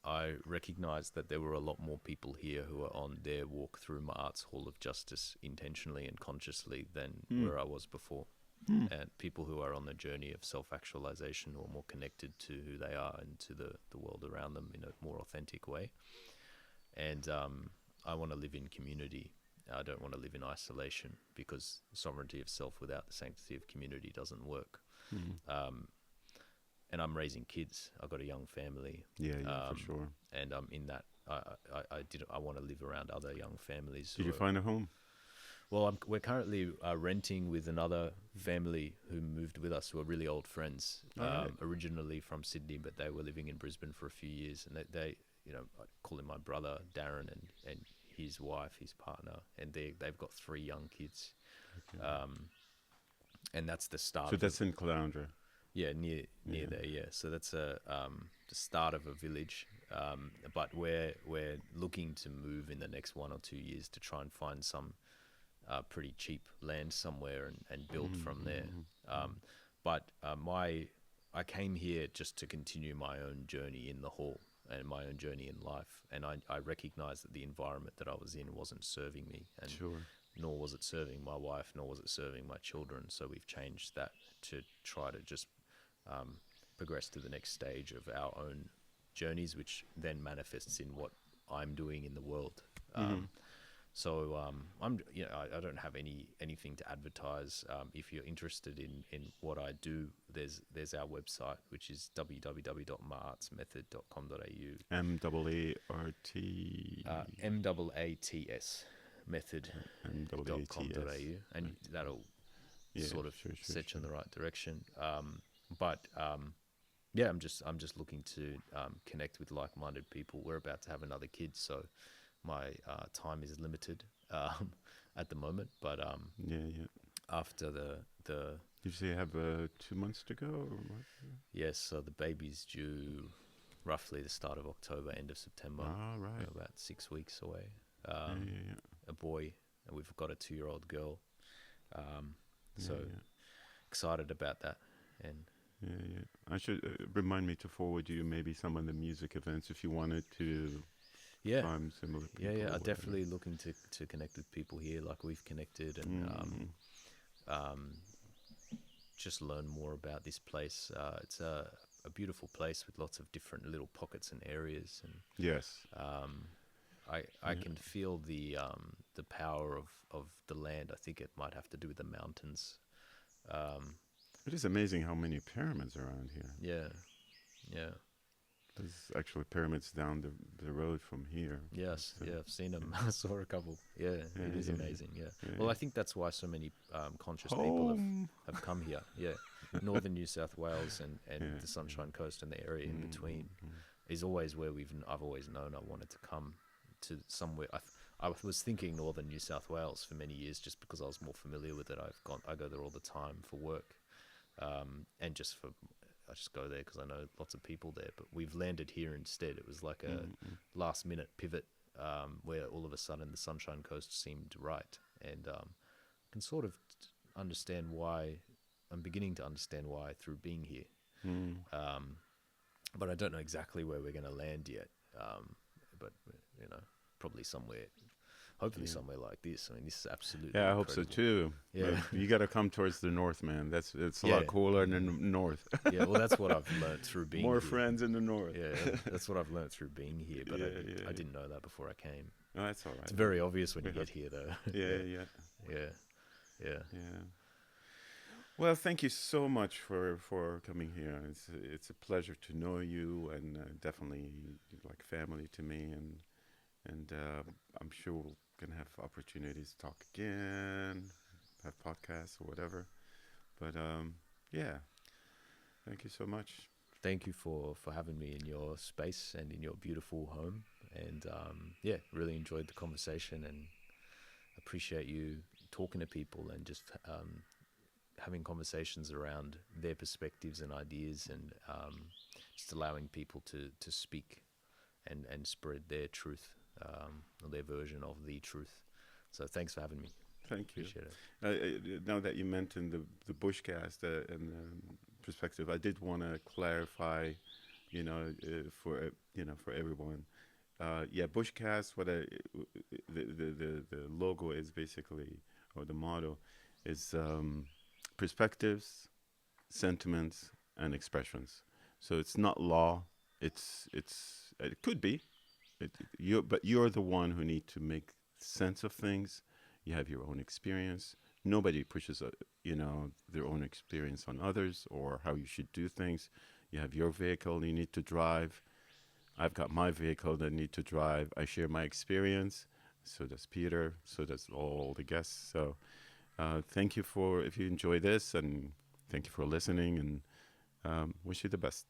I recognized that there were a lot more people here who are on their walk through Maat's Hall of Justice intentionally and consciously than where I was before. And people who are on the journey of self-actualization or more connected to who they are and to the world around them in a more authentic way. And I want to live in community. I don't want to live in isolation, because sovereignty of self without the sanctity of community doesn't work. And I'm raising kids. I've got a young family. Yeah, for sure. And in that, I want to live around other young families. Did you find a home? Well, we're currently renting with another family who moved with us, who are really old friends, originally from Sydney, but they were living in Brisbane for a few years. And they I call him my brother, Darren, and his wife, his partner, and they've got 3 young kids. Okay. And that's the start. So that's in Caloundra. Yeah, near there. Yeah, so that's the start of a village. But we're looking to move in the next 1 or 2 years to try and find some pretty cheap land somewhere and build from there. But I came here just to continue my own journey in the hall and my own journey in life, and I recognized that the environment that I was in wasn't serving me, and nor was it serving my wife, nor was it serving my children. So we've changed that to try to just progress to the next stage of our own journeys, which then manifests in what I'm doing in the world. So I don't have anything to advertise. If you're interested in what I do, there's our website, which is www.maatsmethod.com.au. MAATS method.com.au, and that'll sort of set you in the right direction. I'm just looking to connect with like-minded people. We're about to have another kid, so my time is limited at the moment. But after the you say you have 2 months to go, or what? Yes, so the baby's due roughly the start of October, end of September. Right. About 6 weeks away. A boy, and we've got a 2-year-old girl. Excited about that. And I should remind me to forward you maybe some of the music events if you wanted to. Find similar people. I'm definitely looking to connect with people here, like we've connected, and just learn more about this place. It's a beautiful place with lots of different little pockets and areas, and I can feel the power of the land. I think it might have to do with the mountains. It is amazing how many pyramids are around here. Yeah. There's actually pyramids down the road from here. Yes, I've seen them. I saw a couple. It is amazing. Well, I think that's why so many conscious people have come here. Northern New South Wales and the Sunshine Coast and the area in between is always where I've always known I wanted to come to somewhere. I was thinking Northern New South Wales for many years just because I was more familiar with it. I go there all the time for work, and I just go there because I know lots of people there. But we've landed here instead. It was like a last-minute pivot where all of a sudden the Sunshine Coast seemed right, and I can sort of understand why. I'm beginning to understand why through being here. But I don't know exactly where we're going to land yet. But probably somewhere. Hopefully somewhere like this. I mean, this is absolutely I hope so too. Yeah. But you got to come towards the north, man. It's a lot cooler in the north. Well, that's what I've learned through being More here. friends in the north. Yeah, that's what I've learned through being here. But I didn't know that before I came. No, that's all It's right. very obvious when We you have, get here, though. yeah, Yeah, yeah, yeah, yeah. yeah. Well, thank you so much for coming here. It's a pleasure to know you, and definitely like family to me, and I'm sure we're gonna have opportunities to talk again, have podcasts or whatever. But yeah, thank you so much. Thank you for having me in your space and in your beautiful home. And yeah, really enjoyed the conversation and appreciate you talking to people and just having conversations around their perspectives and ideas, and just allowing people to speak and spread their truth, or their version of the truth. So thanks for having me. Thank you. Appreciate it. Now that you mentioned the Bushcast and perspective, I did want to clarify, for everyone. Yeah, Bushcast. The logo is basically, or the motto is perspectives, sentiments, and expressions. So it's not law. It could be. But you're the one who need to make sense of things. You have your own experience. Nobody pushes, their own experience on others or how you should do things. You have your vehicle you need to drive. I've got my vehicle that I need to drive. I share my experience. So does Peter. So does all the guests. So thank you if you enjoy this, and thank you for listening, and wish you the best.